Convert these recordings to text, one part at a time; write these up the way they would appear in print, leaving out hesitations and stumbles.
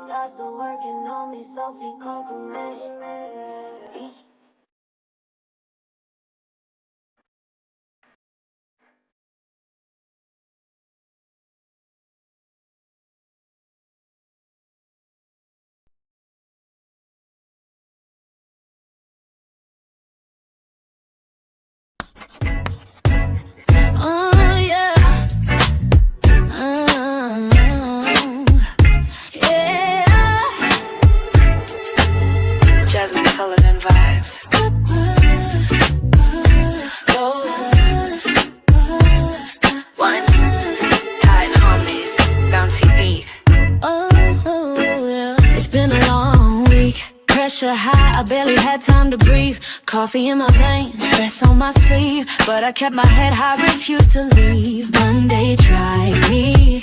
That's the working on me, self-conquering. Oh yeah. Yeah. Jasmine Sullivan vibes. One tight homies, bouncy beat. Oh yeah. It's been a long week. Pressure high, I barely had time to breathe. Coffee in my veins, stress on my sleeve. But I kept my head high, refused to leave. Monday tried me.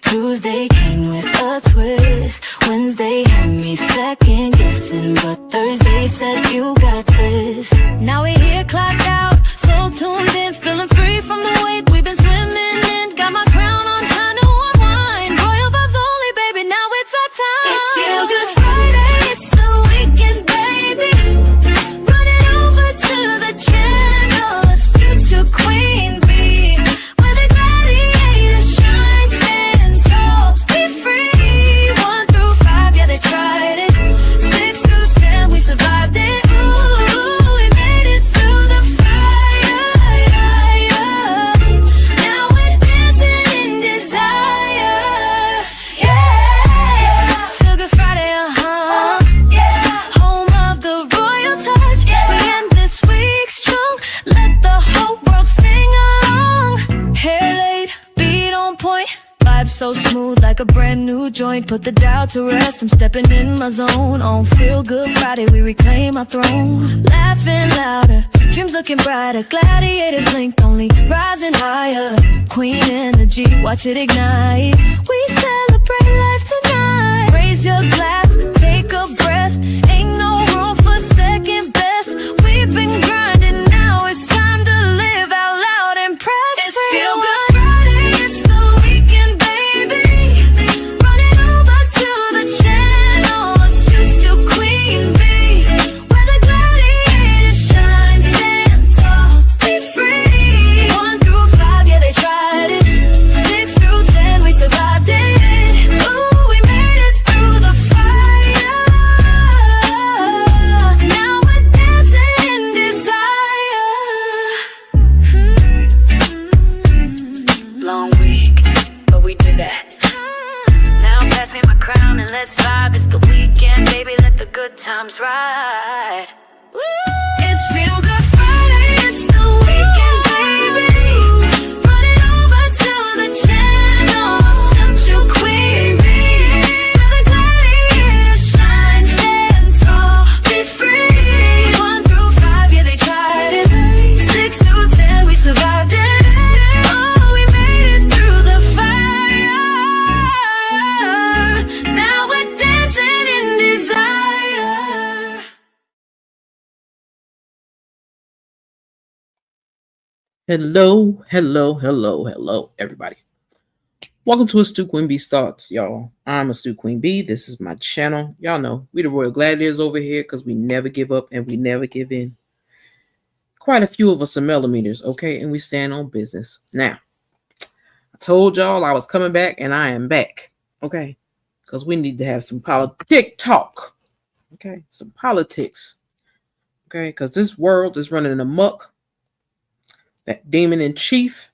Tuesday came with a twist. Wednesday had me second guessing. But Thursday said you got this. Now we here clocked out, so tuned in. Feeling free from the weight we've been swimming in. Got my crown on, time to unwind. Royal vibes only, baby, now it's our time. It's Feel Good Friday, it's the weekend, baby. Run it over to the channel. Astute to Queen Bee, where the gladiators shine, stand tall, be free. 1 through 5, yeah, they tried it. 6 through 10, we survived it. Ooh, we made it through the fire. Now we're dancing in desire. Yeah, Feel Good Friday, home of the royal touch. We end this week strong. Let the whole world sing along. Hair laid, beat on point. Vibe so smooth like a brand new joint. Put the doubt to rest, I'm stepping in my zone. On Feel Good Friday, we reclaim our throne. Laughing louder, dreams looking brighter. Gladiators linked, only rising higher. Queen energy, watch it ignite. We celebrate life tonight. Raise your glass, take a breath. Ain't no room for second best. We've been grinding, now it's time to live out loud and press. It's Feel Good Friday, it's the weekend, baby. Run it over to the channel. Suits to Queen Bee, where the gladiators shine, stand tall, be free. 1 through 5, yeah, they tried it. 6 through 10, we survived it. Ooh, we made it through the fire. Now we're dancing in desire. Long week, but we did that. Now pass me my crown and let's vibe. It's the weekend, baby, let the good times ride. It's Feel Good Friday, it's the weekend, baby. Run it over to the channel. Such a Queen Bee, where the gladiators shine, stand tall, be free. 1 through 5, yeah, they tried it. 6 through 10, we survived it. Oh, we made it through the fire. Now we're dancing in desire. Hello, everybody. Welcome to Astute Queen Bee Thoughts, y'all. I'm Astute Queen Bee. This is my channel. Y'all know we the Royal Gladiators over here because we never give up and we never give in. Quite a few of us are millimeters, okay? And we stand on business. Now, I told y'all I was coming back and I am back, okay? Because we need to have some politic talk. Okay, some politics. Okay, because this world is running amok. That demon in chief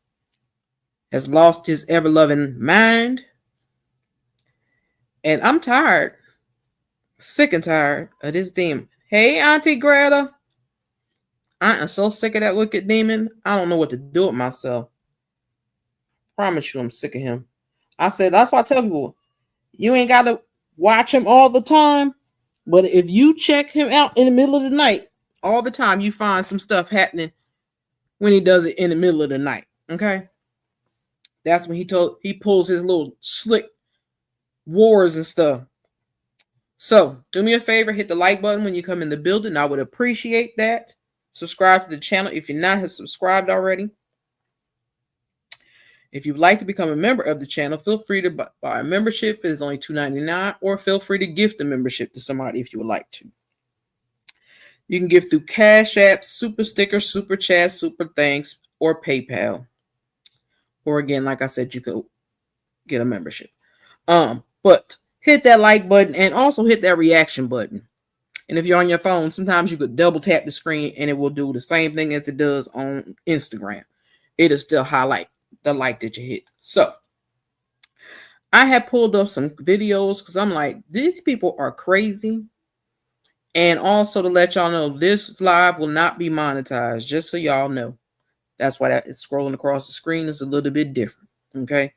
has lost his ever loving mind. And I'm tired, sick and tired of this demon. Hey, Auntie Greta. I am so sick of that wicked demon. I don't know what to do with myself. Promise you, I'm sick of him. I said, that's why I tell people, you ain't got to watch him all the time. But if you check him out in the middle of the night, all the time, you find some stuff happening when he does it in the middle of the night. Okay? That's when he pulls his little slick wars and stuff. So do me a favor, hit the like button when you come in the building. I would appreciate that. Subscribe to the channel if you're not subscribed already. If you'd like to become a member of the channel, feel free to buy a membership. It is only $2.99, or feel free to gift a membership to somebody if you would like to. You can give through Cash App, Super Sticker, Super Chat, Super Thanks, or PayPal. Or again, like I said, you could get a membership. But hit that like button and also hit that reaction button. And if you're on your phone, sometimes you could double tap the screen and it will do the same thing as it does on Instagram. It'll still highlight the like that you hit. So I have pulled up some videos because I'm like, these people are crazy. And also to let y'all know, this live will not be monetized, just so y'all know. That's why that is scrolling across the screen is a little bit different. Okay.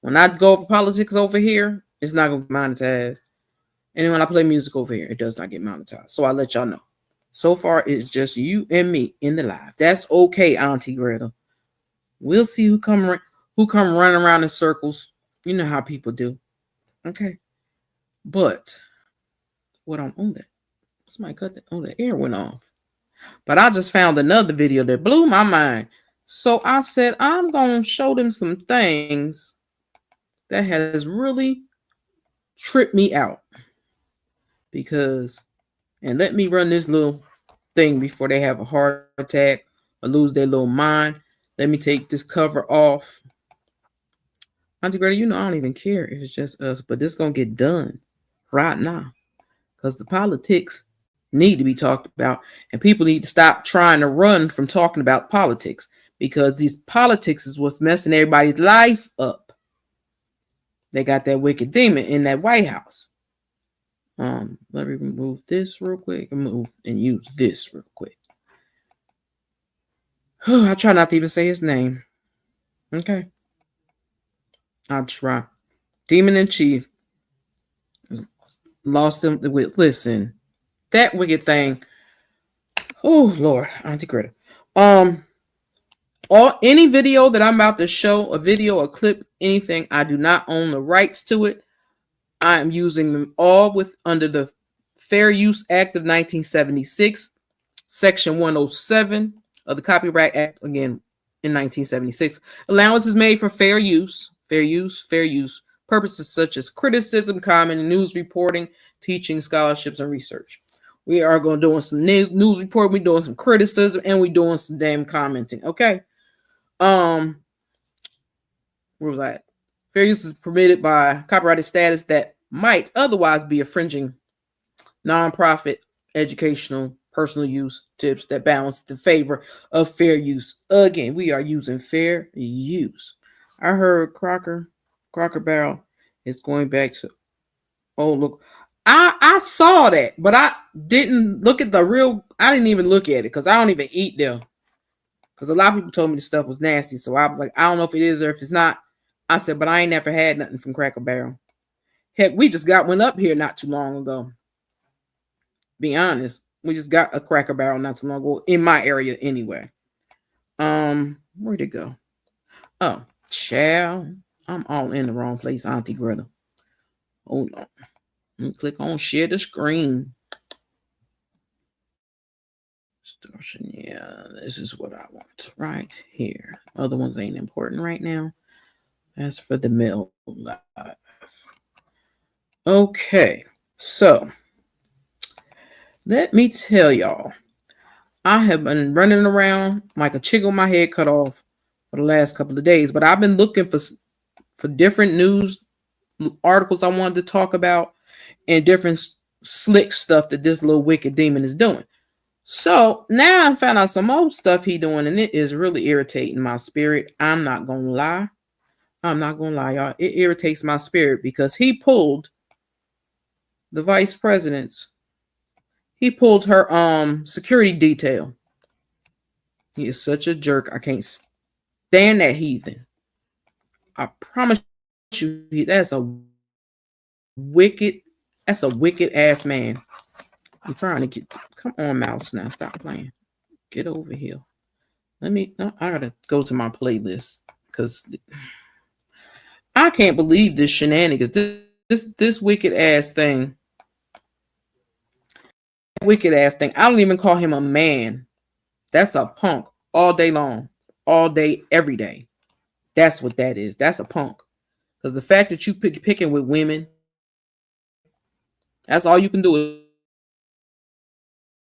When I go over politics over here, it's not going to be monetized. And when I play music over here, it does not get monetized. So I let y'all know. So far, it's just you and me in the live. That's okay, Auntie Greta. We'll see who come running around in circles. You know how people do. Okay. But what I'm on that. Somebody cut that. Oh, the air went off. But I just found another video that blew my mind. So I said, I'm going to show them some things that has really tripped me out. Because, and let me run this little thing before they have a heart attack or lose their little mind. Let me take this cover off. Auntie Greta, you know I don't even care if it's just us, but this is going to get done right now. Because the politics need to be talked about, and people need to stop trying to run from talking about politics, because these politics is what's messing everybody's life up. They got that wicked demon in that White House. Let me remove this real quick and use this real quick. I try not to even say his name. Okay. I'll try. Demon in Chief lost him with, listen, that wicked thing. Oh Lord, Auntie Greta. Any video that I'm about to show, a video, a clip, anything, I do not own the rights to it. I am using them all under the Fair Use Act of 1976, Section 107 of the Copyright Act, again, in 1976. Allowance is made for fair use, purposes such as criticism, comment, news reporting, teaching, scholarships, and research. We are going to do some news reporting, we're doing some criticism, and we're doing some damn commenting, okay? Where was I at? Fair use is permitted by copyrighted status that might otherwise be infringing nonprofit, educational, personal use tips that balance the favor of fair use. Again, we are using fair use. I heard Crocker Barrel is going back to, oh, look. I saw that, but I didn't look at the real, I didn't even look at it because I don't even eat them. Because a lot of people told me the stuff was nasty. So I was like, I don't know if it is or if it's not. I said, but I ain't never had nothing from Cracker Barrel. Heck, we just got one up here not too long ago. Be honest. We just got a Cracker Barrel not too long ago in my area anyway. Where'd it go? Oh, child. I'm all in the wrong place, Auntie Greta. Hold on. Let me click on share the screen. Yeah, this is what I want right here. Other ones ain't important right now. That's for the mill live. Okay, so let me tell y'all, I have been running around like a chicken with my head cut off for the last couple of days, but I've been looking for different news articles I wanted to talk about and different slick stuff that this little wicked demon is doing. So now I found out some old stuff he doing, and it is really irritating my spirit. I'm not gonna lie, y'all. It irritates my spirit because he pulled the vice president's. He pulled her security detail. He is such a jerk. I can't stand that heathen. I promise you, that's a wicked ass man. I'm trying to get. Come on, mouse. Now stop playing. Get over here. I gotta go to my playlist because I can't believe this shenanigans. This wicked ass thing. Wicked ass thing. I don't even call him a man. That's a punk all day long, all day, every day. That's what that is. That's a punk. Because the fact that you picking with women, that's all you can do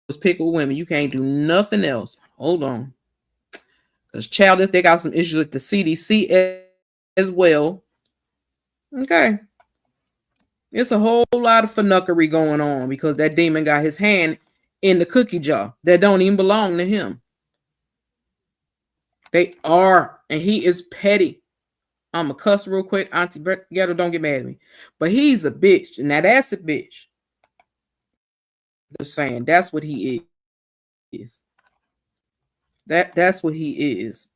is pick with women. You can't do nothing else. Hold on. Because childish, they got some issues with the CDC as well. Okay. It's a whole lot of funuckery going on because that demon got his hand in the cookie jar that don't even belong to him. They are, and he is petty. I'm a cuss real quick. Auntie Ghetto, don't get mad at me. But he's a bitch. Now that's a bitch. Just saying, that's what he is. That's what he is.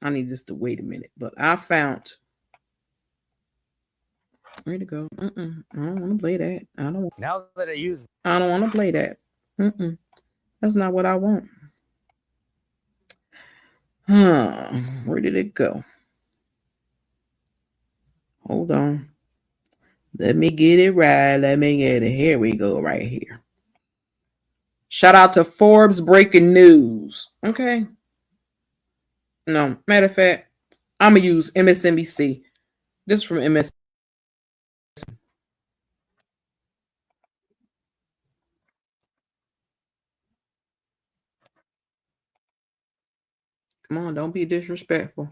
I need just to wait a minute. But I found. Where to go? I don't want to play that. I don't want to play that. That's not what I want. Where did it go? Hold on. Let me get it right. Let me get it. Here we go, right here. Shout out to Forbes Breaking News. Okay. No, matter of fact, I'm going to use MSNBC. This is from MSNBC. Come on, don't be disrespectful.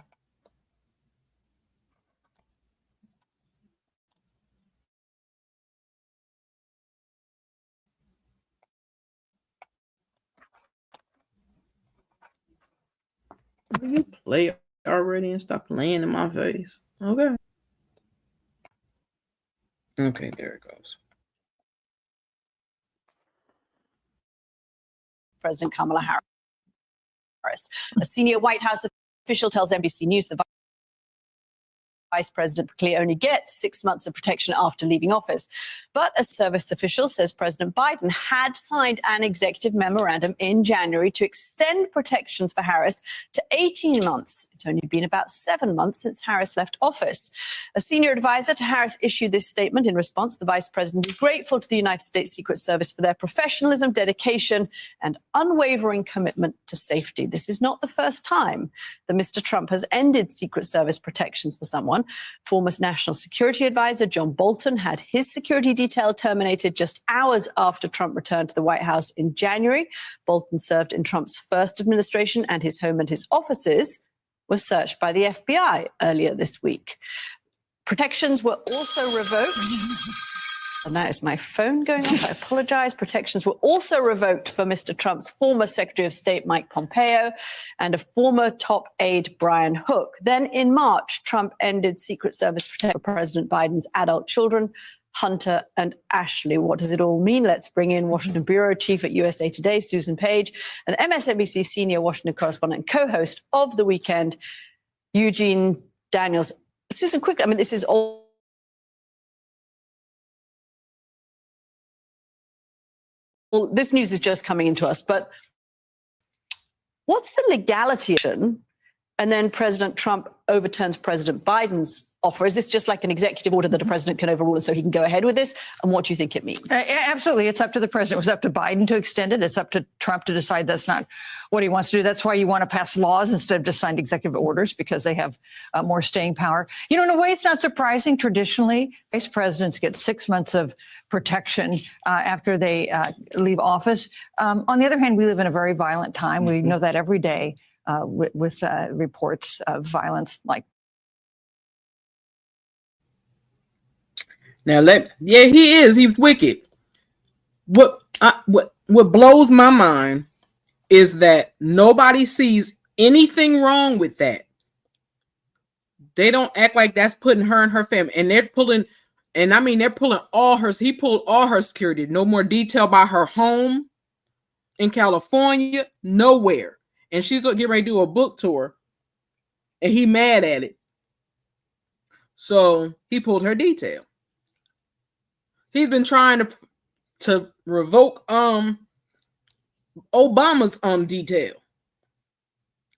Will you play already and stop playing in my face? Okay. Okay, there it goes. President Kamala Harris. A senior White House official tells NBC News the vice president clearly only gets 6 months of protection after leaving office. But a service official says President Biden had signed an executive memorandum in January to extend protections for Harris to 18 months. It's only been about 7 months since Harris left office. A senior advisor to Harris issued this statement. In response, the vice president is grateful to the United States Secret Service for their professionalism, dedication, and unwavering commitment to safety. This is not the first time that Mr. Trump has ended Secret Service protections for someone. Former National Security Advisor John Bolton had his security detail terminated just hours after Trump returned to the White House in January. Bolton served in Trump's first administration, and his home and his offices were searched by the FBI earlier this week. Protections were also revoked. And that is my phone going off. I apologize. Protections were also revoked for Mr. Trump's former Secretary of State, Mike Pompeo, and a former top aide, Brian Hook. Then in March, Trump ended Secret Service protection for President Biden's adult children, Hunter and Ashley. What does it all mean? Let's bring in Washington Bureau Chief at USA Today, Susan Page, and MSNBC Senior Washington Correspondent and co-host of The Weekend, Eugene Daniels. Susan, quickly, I mean, this is all. Well, this news is just coming into us, but what's the legality? And then President Trump overturns President Biden's offer. Is this just like an executive order that a president can overrule and so he can go ahead with this? And what do you think it means? Absolutely. It's up to the president. It was up to Biden to extend it. It's up to Trump to decide that's not what he wants to do. That's why you want to pass laws instead of just signed executive orders, because they have more staying power. You know, in a way, it's not surprising. Traditionally, vice presidents get 6 months of protection after they leave office. On the other hand, we live in a very violent time. We know that every day. With reports of violence like. Now, he is. He's wicked. what blows my mind is that nobody sees anything wrong with that. They don't act like that's putting her and her family, and they're pulling, and I mean, they're pulling all her, he pulled all her security. No more detail about her home in California, nowhere. And she's getting ready to do a book tour, and he mad at it. So he pulled her detail. He's been trying to revoke Obama's detail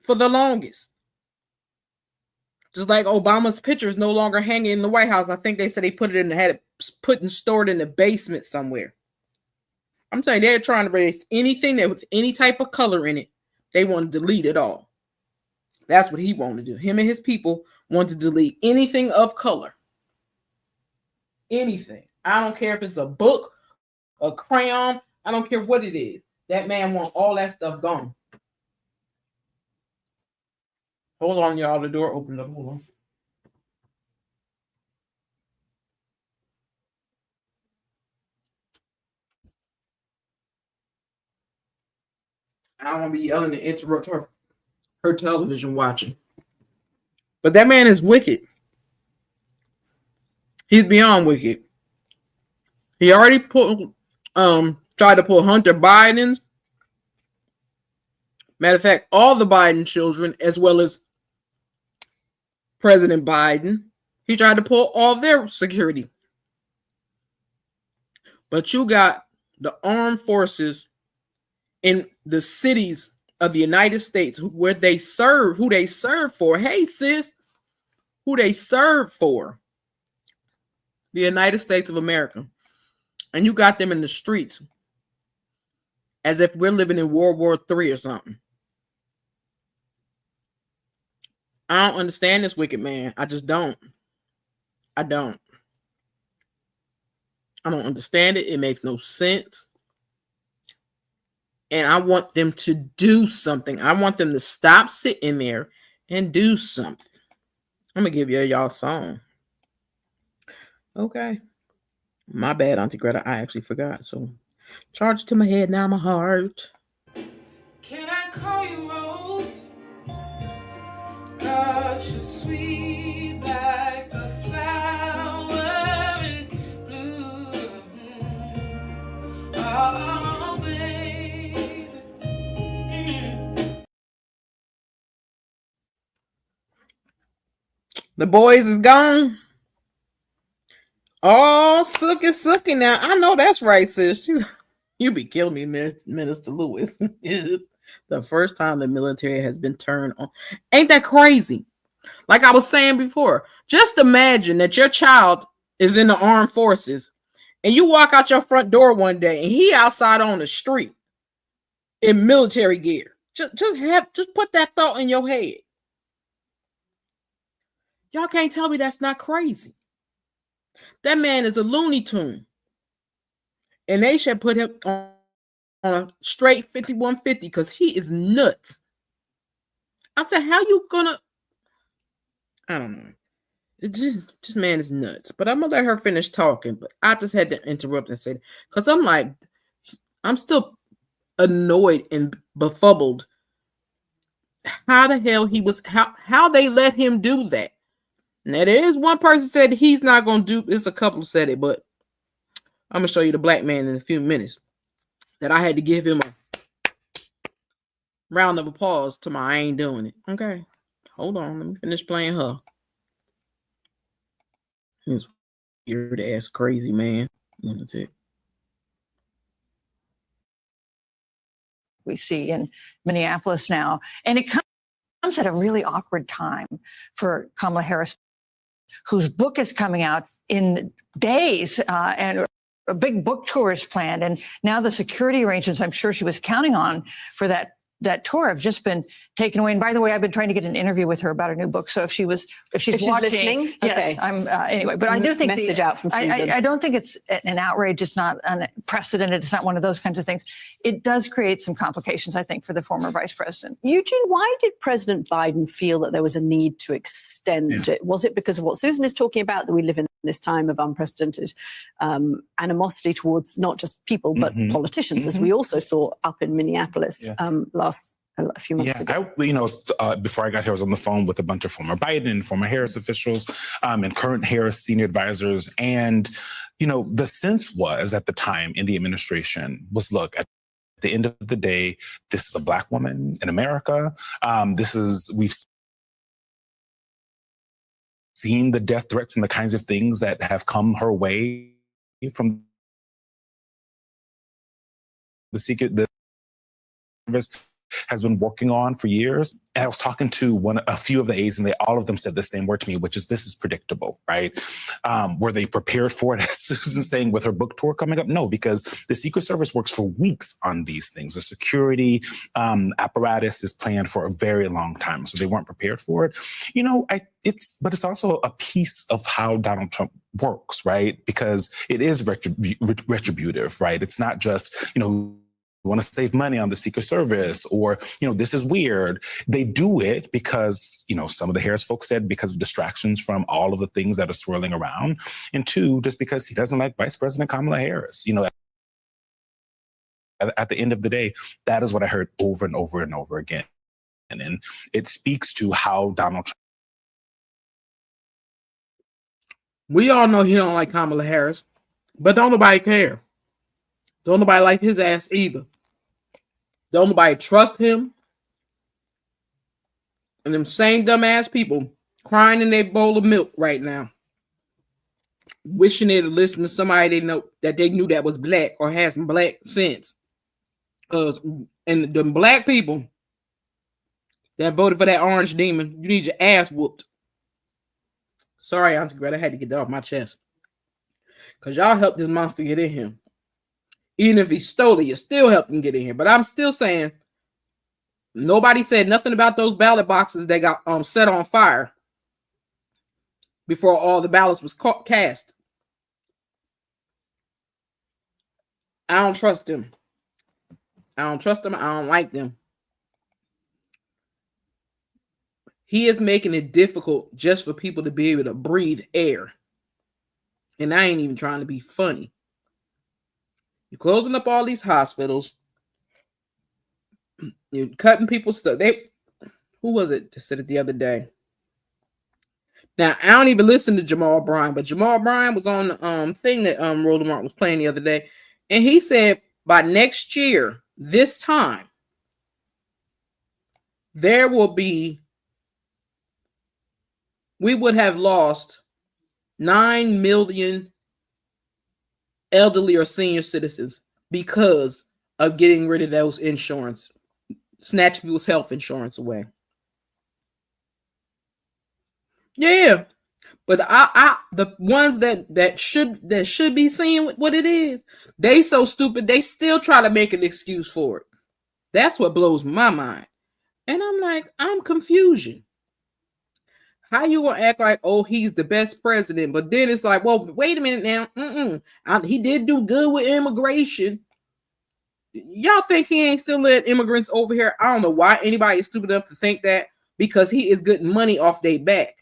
for the longest. Just like Obama's picture is no longer hanging in the White House. I think they said they put it in, had it put and stored in the basement somewhere. I'm telling you, they're trying to erase anything that with any type of color in it. They want to delete it all. That's what he wanted to do. Him and his people want to delete anything of color. Anything. I don't care if it's a book, a crayon. I don't care what it is. That man wants all that stuff gone. Hold on, y'all. The door opened up. Hold on. I don't want to be yelling and interrupt her television watching. But that man is wicked. He's beyond wicked. He already tried to pull Hunter Biden's. Matter of fact, all the Biden children, as well as President Biden, he tried to pull all their security. But you got the armed forces in the cities of the United States where they serve, who they serve for. Hey, sis, who they serve for. The United States of America. And you got them in the streets as if we're living in World War III or something. I don't understand this wicked man. I just don't. I don't understand it. It makes no sense. And I want them to do something. I want them to stop sitting there and do something. I'm going to give y'all a song. Okay. My bad, Auntie Greta. I actually forgot. So charge it to my head, now my heart. Can I call you Rose? 'Cause you're sweet like a flower in bloom. Oh, baby. The boys is gone. Oh, Sookie now. I know that's right, sis. You be killing me, Minister Lewis. The first time the military has been turned on. Ain't that crazy? Like I was saying before, just imagine that your child is in the armed forces and you walk out your front door one day and he outside on the street in military gear. Just put that thought in your head. Y'all can't tell me that's not crazy. That man is a Looney Tune. And they should put him on a straight 5150 because he is nuts. I said, how you gonna? I don't know. It just man is nuts. But I'm gonna let her finish talking. But I just had to interrupt and say, because I'm like, I'm still annoyed and befuddled. How the hell he was? How they let him do that? Now there is one person said he's not gonna do. There's a couple said it, but I'm gonna show you the black man in a few minutes. That I had to give him a round of applause to my I ain't doing it. Okay. Hold on. Let me finish playing her. This weird ass crazy man. That's it. We see in Minneapolis now. And it comes at a really awkward time for Kamala Harris, whose book is coming out in days, and a big book tour is planned. And now the security arrangements I'm sure she was counting on for that tour have just been taken away. And by the way, I've been trying to get an interview with her about her new book. So if she's watching, listening, yes, okay. I'm anyway. But I do think message out from Susan. I don't think it's an outrage. It's not unprecedented. It's not one of those kinds of things. It does create some complications, I think, for the former vice president. Eugene, why did President Biden feel that there was a need to extend it? Was it because of what Susan is talking about, that we live in this time of unprecedented animosity towards not just people but politicians, as we also saw up in Minneapolis a few months ago. Before I got here, I was on the phone with a bunch of former Biden and former Harris officials and current Harris senior advisors. And, the sense was at the time in the administration was, look, at the end of the day, this is a Black woman in America. We've seen the death threats and the kinds of things that have come her way from the Service has been working on for years. And I was talking to a few of the aides, and all of them said the same word to me, which is, this is predictable, right? Were they prepared for it, as Susan's saying, with her book tour coming up? No, because the Secret Service works for weeks on these things. The security apparatus is planned for a very long time, so they weren't prepared for it. But it's also a piece of how Donald Trump works, right? Because it is retributive, right? It's not just, we want to save money on the Secret Service, or, this is weird. They do it because, some of the Harris folks said because of distractions from all of the things that are swirling around. And two, just because he doesn't like Vice President Kamala Harris. At the end of the day, that is what I heard over and over and over again. And it speaks to how Donald Trump. We all know he don't like Kamala Harris, but don't nobody care. Don't nobody like his ass either. Don't nobody trust him. And them same dumbass people crying in their bowl of milk right now, wishing they to listen to somebody they knew that was Black or had some Black sense. And the Black people that voted for that orange demon, you need your ass whooped. Sorry, Auntie Greta, I had to get that off my chest. Because y'all helped this monster get in here. Even if he stole it, you still helped him get in here. But I'm still saying, nobody said nothing about those ballot boxes that got set on fire before all the ballots was cast. I don't trust them. I don't trust them. I don't like them. He is making it difficult just for people to be able to breathe air. And I ain't even trying to be funny. You're closing up all these hospitals. You're cutting people's stuff. Who was it that said it the other day? Now, I don't even listen to Jamal Bryan, but Jamal Bryan was on the thing that Roland Martin was playing the other day. And he said by next year, this time, we would have lost 9 million elderly or senior citizens because of getting rid of those insurance, snatch people's health insurance away. Yeah, but the ones that should be seeing what it is, they so stupid they still try to make an excuse for it. That's what blows my mind, and I'm like, I'm confusion. How you gonna act like, oh, he's the best president, but then it's like, well, wait a minute now. He did do good with immigration. Y'all think he ain't still let immigrants over here? I don't know why anybody is stupid enough to think that, because he is getting money off their back.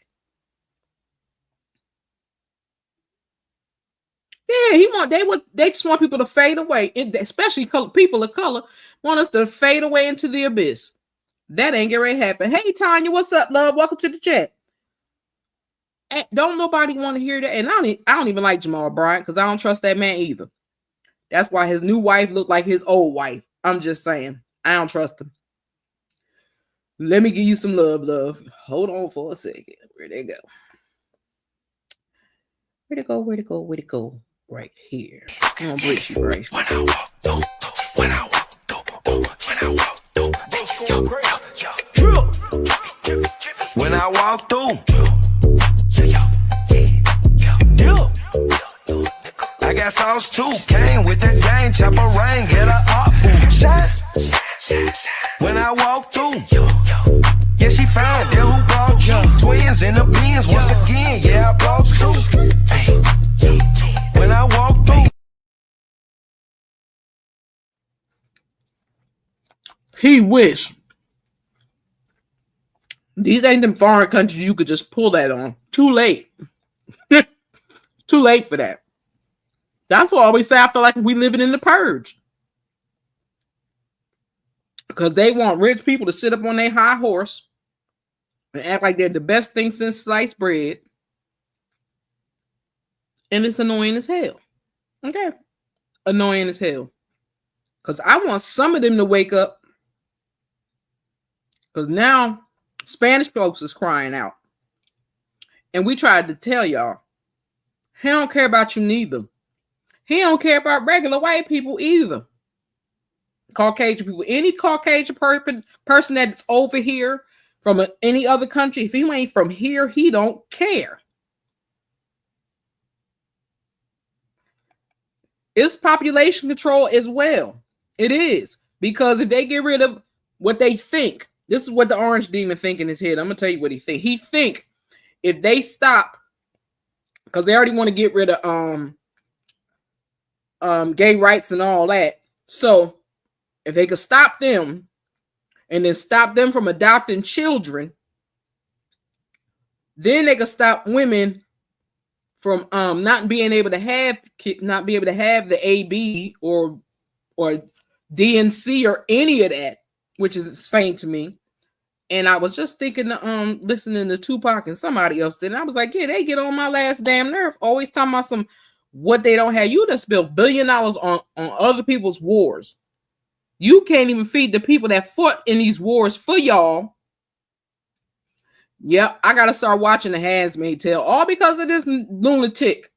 Yeah, they just want people to fade away, especially people of color want us to fade away into the abyss. That ain't getting ready to happen. Hey, Tanya, what's up, love? Welcome to the chat. Don't nobody want to hear that. And I don't even like Jamal Bryant because I don't trust that man either. That's why his new wife looked like his old wife. I'm just saying. I don't trust him. Let me give you some love. Hold on for a second. Where'd they go? Where'd it go? Right here. I'm gonna break you, right? When I walk through, when I walk through, when I walk through, when I walk through, I got sauce too. Came with the gang, chopper rain, get her up, boom, shine. When I walk through, yeah, she found them who brought you. Twins in the beans once again, yeah, I brought two. Hey. When I walk through. He wish. These ain't them foreign countries you could just pull that on. Too late. Too late for that. That's what I always say. I feel like we living in the purge. Because they want rich people to sit up on their high horse and act like they're the best thing since sliced bread. And it's annoying as hell. Okay. Annoying as hell. Because I want some of them to wake up. Because now Spanish folks is crying out. And we tried to tell y'all, he don't care about you neither. He don't care about regular white people either. Caucasian people. Any Caucasian person that's over here from any other country, if he ain't from here, he don't care. It's population control as well. It is. Because if they get rid of what they think, this is what the orange demon think in his head. I'm going to tell you what he think. He think if they stop, because they already want to get rid of gay rights and all that. So if they could stop them and then stop them from adopting children, then they could stop women from not being able to have the AB or DNC or any of that, which is insane to me. And I was just thinking, listening to Tupac and somebody else did. And I was like, yeah, they get on my last damn nerve. Always talking about what they don't have. You done spilled $1 billion on other people's wars. You can't even feed the people that fought in these wars for y'all. Yep, I gotta start watching The Handmaid's Tale, all because of this lunatic.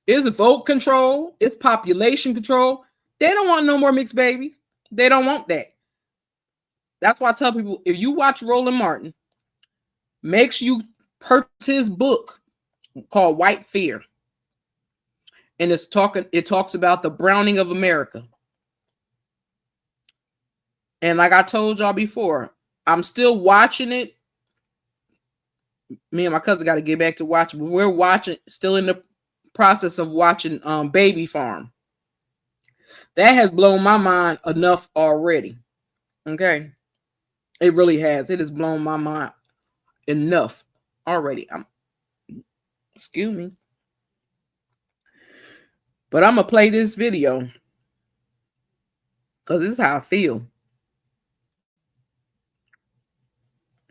It's vote control, it's population control. They don't want no more mixed babies. They don't want that. That's why I tell people, if you watch Roland Martin, make sure you purchase his book called White Fear. And it talks about the browning of America. And like I told y'all before, I'm still watching it. Me and my cousin got to get back to watching, but we're watching, still in the process of watching Baby Farm. That has blown my mind enough already. Okay. It really has. It has blown my mind enough already. Excuse me. But I'm going to play this video because this is how I feel.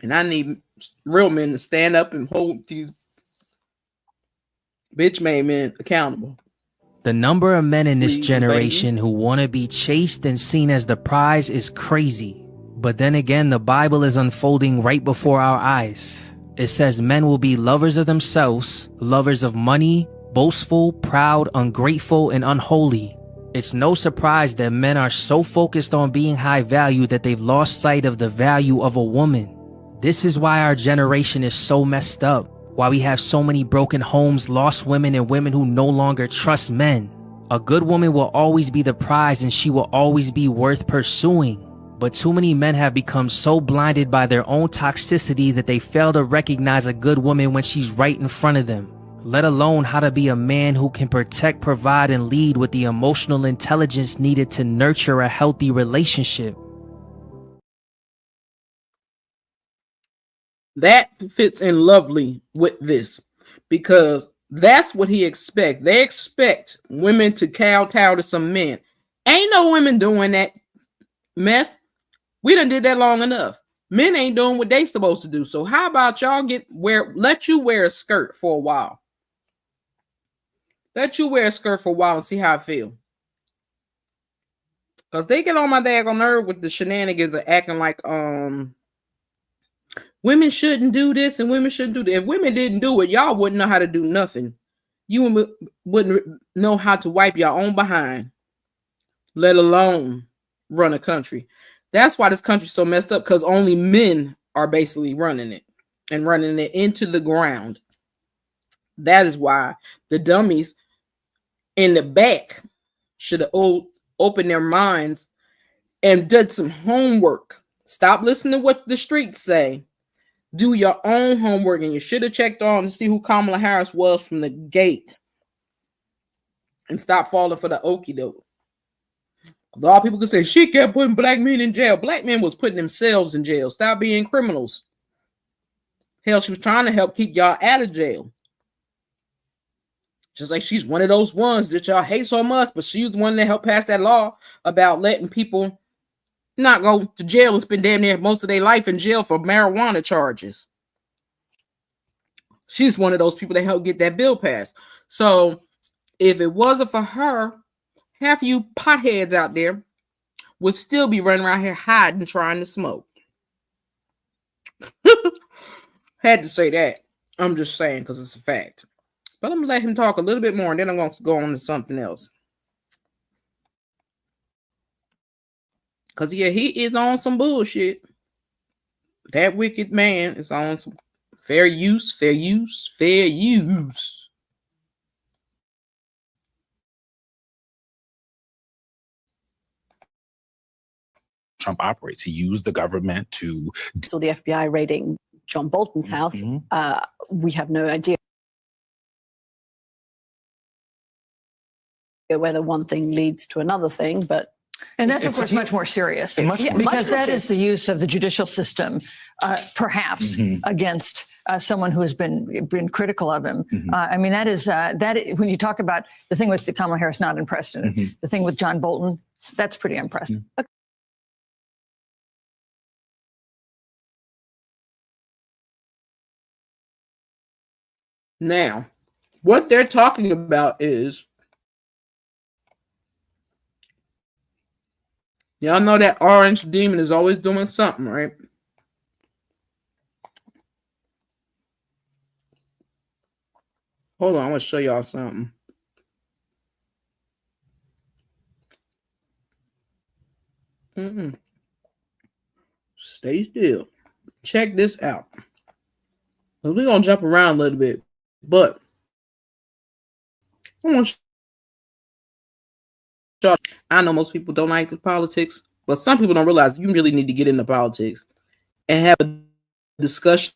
And I need real men to stand up and hold these bitch-made men accountable. The number of men in this generation who want to be chased and seen as the prize is crazy. But then again, the Bible is unfolding right before our eyes. It says men will be lovers of themselves, lovers of money, boastful, proud, ungrateful, and unholy. It's no surprise that men are so focused on being high value that they've lost sight of the value of a woman. This is why our generation is so messed up. Why we have so many broken homes, lost women, and women who no longer trust men. A good woman will always be the prize and she will always be worth pursuing. But too many men have become so blinded by their own toxicity that they fail to recognize a good woman when she's right in front of them, let alone how to be a man who can protect, provide, and lead with the emotional intelligence needed to nurture a healthy relationship. That fits in lovely with this because that's what he expects. They expect women to kowtow to some men. Ain't no women doing that mess. We done did that long enough. Men ain't doing what they supposed to do. So how about y'all let you wear a skirt for a while. Let you wear a skirt for a while and see how I feel. Because they get on my daggone nerve with the shenanigans of acting like women shouldn't do this and women shouldn't do that. If women didn't do it, y'all wouldn't know how to do nothing. You wouldn't know how to wipe your own behind, let alone run a country. That's why this country's so messed up, because only men are basically running it and running it into the ground. That is why the dummies in the back should have opened their minds and did some homework. Stop listening to what the streets say. Do your own homework, and you should have checked on to see who Kamala Harris was from the gate and stop falling for the okie doke. A lot of people can say she kept putting black men in jail. Black men was putting themselves in jail. Stop being criminals. Hell, she was trying to help keep y'all out of jail. Just like she's one of those ones that y'all hate so much, but she was the one that helped pass that law about letting people not go to jail and spend damn near most of their life in jail for marijuana charges. She's one of those people that helped get that bill passed. So if it wasn't for her, half of you potheads out there would still be running around here hiding, trying to smoke. Had to say that. I'm just saying because it's a fact. But I'm going to let him talk a little bit more, and then I'm going to go on to something else. Because, yeah, he is on some bullshit. That wicked man is on some fair use, fair use, fair use. Trump operates. He used the government to... So the FBI raiding John Bolton's house, we have no idea whether one thing leads to another thing, but... And that's, of course, much more serious. Because that is the use of the judicial system, perhaps, against someone who has been critical of him. I mean, that is, when you talk about the thing with Kamala Harris, not unprecedented, the thing with John Bolton, that's pretty impressive. Now, what they're talking about is, y'all know that orange demon is always doing something, right? Hold on, I'm going to show y'all something. Stay still. Check this out. We're going to jump around a little bit, but I know most people don't like the politics, but some people don't realize you really need to get into politics and have a discussion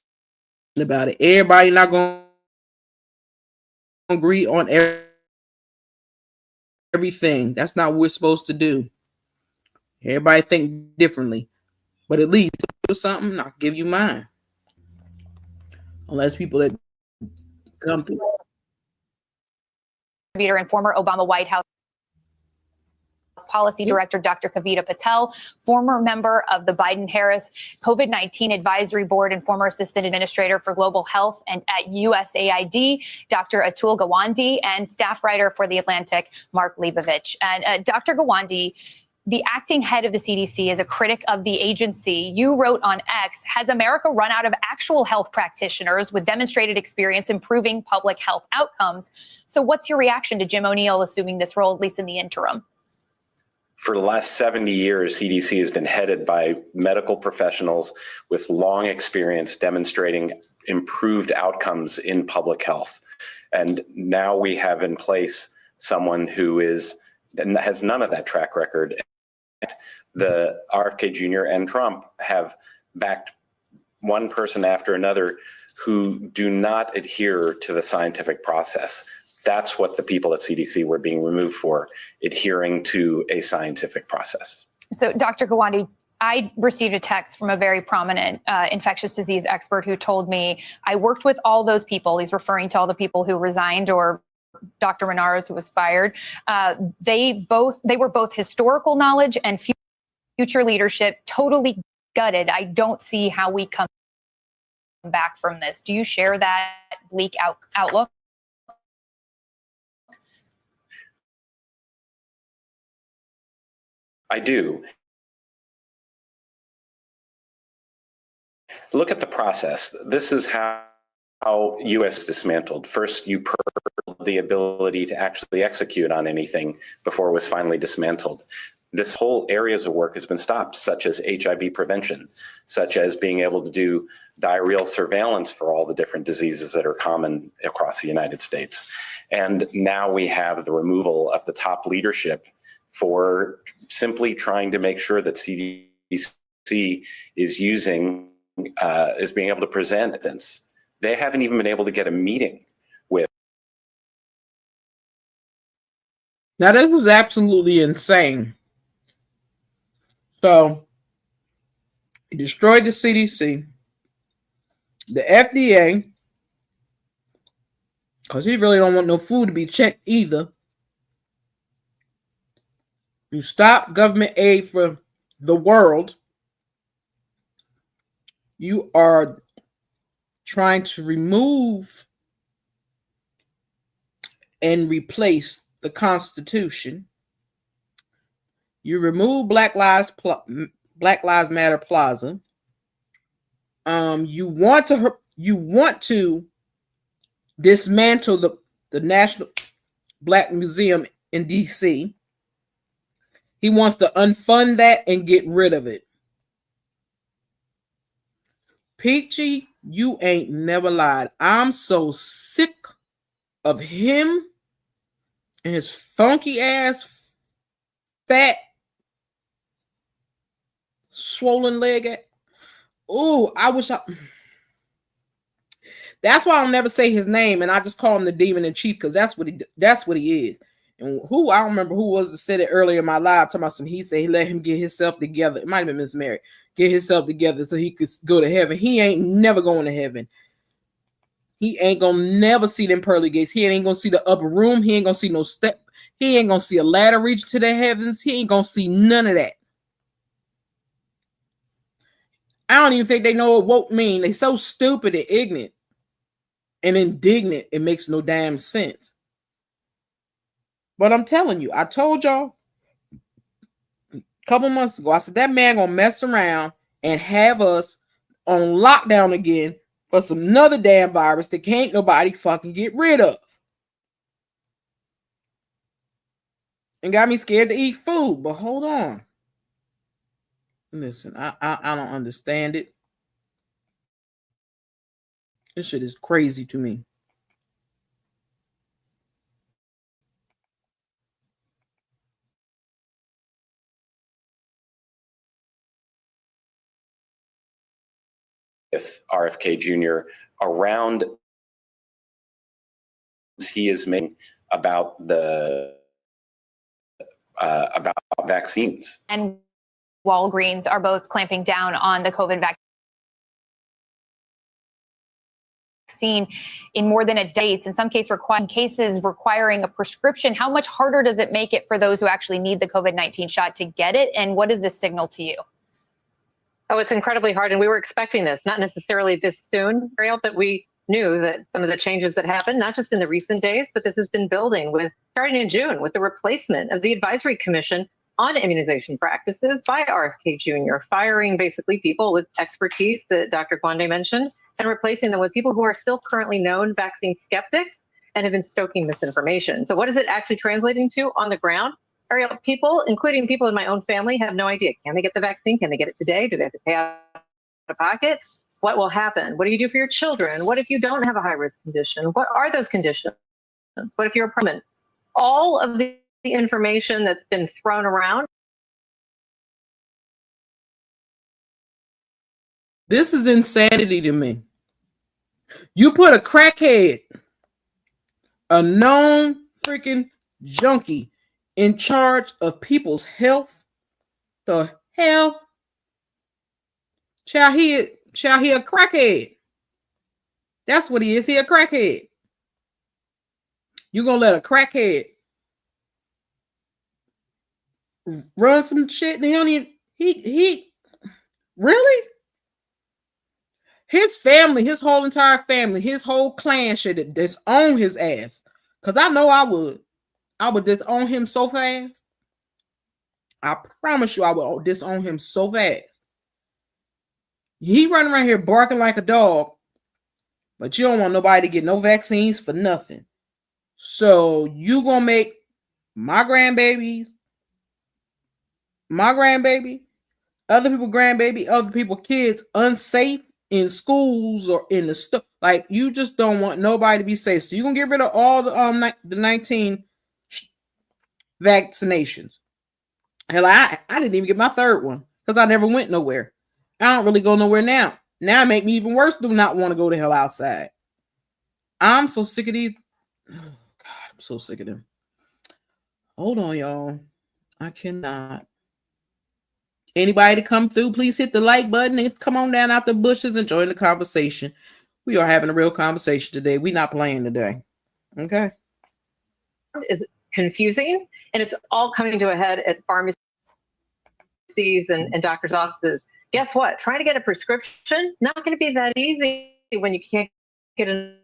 about it. Everybody not going to agree on everything. That's not what we're supposed to do. Everybody think differently, but at least do something. I'll give you mine. Unless people that come through. And former Obama White House Policy Director Dr. Kavita Patel, former member of the Biden-Harris COVID-19 Advisory Board and former Assistant Administrator for Global Health and at USAID, Dr. Atul Gawande, and staff writer for The Atlantic, Mark Leibovich. And Dr. Gawande, the acting head of the CDC, is a critic of the agency. You wrote on X, has America run out of actual health practitioners with demonstrated experience improving public health outcomes? So what's your reaction to Jim O'Neill assuming this role, at least in the interim? For the last 70 years, CDC has been headed by medical professionals with long experience demonstrating improved outcomes in public health. And now we have in place someone who has none of that track record. The RFK Jr. and Trump have backed one person after another who do not adhere to the scientific process. That's what the people at CDC were being removed for, adhering to a scientific process. So, Dr. Gawande, I received a text from a very prominent infectious disease expert who told me, I worked with all those people. He's referring to all the people who resigned, or Dr. Renares, who was fired. They were both historical knowledge and future leadership, totally gutted. I don't see how we come back from this. Do you share that bleak outlook? I do. Look at the process. This is how U.S. dismantled. First, you purged the ability to actually execute on anything before it was finally dismantled. This whole areas of work has been stopped, such as HIV prevention, such as being able to do diarrheal surveillance for all the different diseases that are common across the United States. And now we have the removal of the top leadership for simply trying to make sure that CDC is using, is being able to present evidence. They haven't even been able to get a meeting with. Now, this is absolutely insane. So, he destroyed the CDC. the FDA, because he really don't want no food to be checked either. You stop government aid for the world. You are trying to remove and replace the Constitution. You remove Black Lives Matter Plaza. You want to dismantle the National Black Museum in DC. He wants to unfund that and get rid of it. Peachy, you ain't never lied. I'm so sick of him and his funky ass, fat, swollen leg. Oh, I wish I. That's why I'll never say his name, and I just call him the demon in chief because that's what he is. And who, I don't remember who was that said it earlier in my live, talking about some, he said he let him get himself together. It might have been Miss Mary. Get himself together so he could go to heaven. He ain't never going to heaven. He ain't gonna never see them pearly gates. He ain't gonna see the upper room. He ain't gonna see no step. He ain't gonna see a ladder reach to the heavens. He ain't gonna see none of that. I don't even think they know what woke mean. They so stupid and ignorant and indignant. It makes no damn sense. But I'm telling you, I told y'all a couple months ago, I said that man gonna mess around and have us on lockdown again for some another damn virus that can't nobody fucking get rid of. And got me scared to eat food. But hold on. Listen, I don't understand it. This shit is crazy to me. With RFK Jr. around, he is making about the about vaccines. And Walgreens are both clamping down on the COVID vaccine in more than a day. In some cases requiring a prescription. How much harder does it make it for those who actually need the COVID-19 shot to get it? And what does this signal to you? Oh, it's incredibly hard. And we were expecting this, not necessarily this soon, Ariel, but we knew that some of the changes that happened, not just in the recent days, but this has been building with starting in June with the replacement of the Advisory Commission on Immunization Practices by RFK Jr., firing basically people with expertise that Dr. Gwande mentioned and replacing them with people who are still currently known vaccine skeptics and have been stoking misinformation. So what is it actually translating to on the ground? Ariel, people, including people in my own family, have no idea. Can they get the vaccine? Can they get it today? Do they have to pay out of pocket? What will happen? What do you do for your children? What if you don't have a high-risk condition? What are those conditions? What if you're a permanent? All of the information that's been thrown around. This is insanity to me. You put a crackhead, a known freaking junkie, in charge of people's health. The hell? Child, he a crackhead. That's what he is. He a crackhead. You gonna let a crackhead run some shit and he don't even, he really? His family, his whole entire family, his whole clan should disown his ass. Because I know I would. I would disown him so fast. I promise you I would disown him so fast. He running around here barking like a dog, but you don't want nobody to get no vaccines for nothing. So you gonna make my grandbaby, other people grandbaby, other people kids unsafe in schools or in the stuff. Like, you just don't want nobody to be safe. So you're gonna get rid of all the 19 vaccinations. Hell, I didn't even get my third one because I never went nowhere. I don't really go nowhere now. Now it make me even worse. Do not want to go the hell outside. I'm so sick of these. Oh God, I'm so sick of them. Hold on, y'all. I cannot. Anybody to come through, please hit the like button and come on down out the bushes and join the conversation. We are having a real conversation today. We're not playing today. Okay. Is confusing, and it's all coming to a head at pharmacies and doctors' offices. Guess what? Trying to get a prescription, not going to be that easy when you can't get an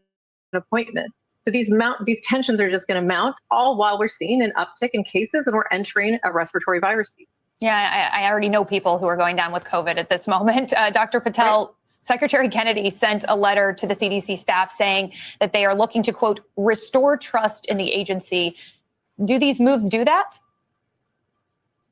appointment. So these tensions are just going to mount, all while we're seeing an uptick in cases and we're entering a respiratory virus season. Yeah, I already know people who are going down with COVID at this moment. Dr. Patel, right. Secretary Kennedy sent a letter to the CDC staff saying that they are looking to, quote, restore trust in the agency. Do these moves do that?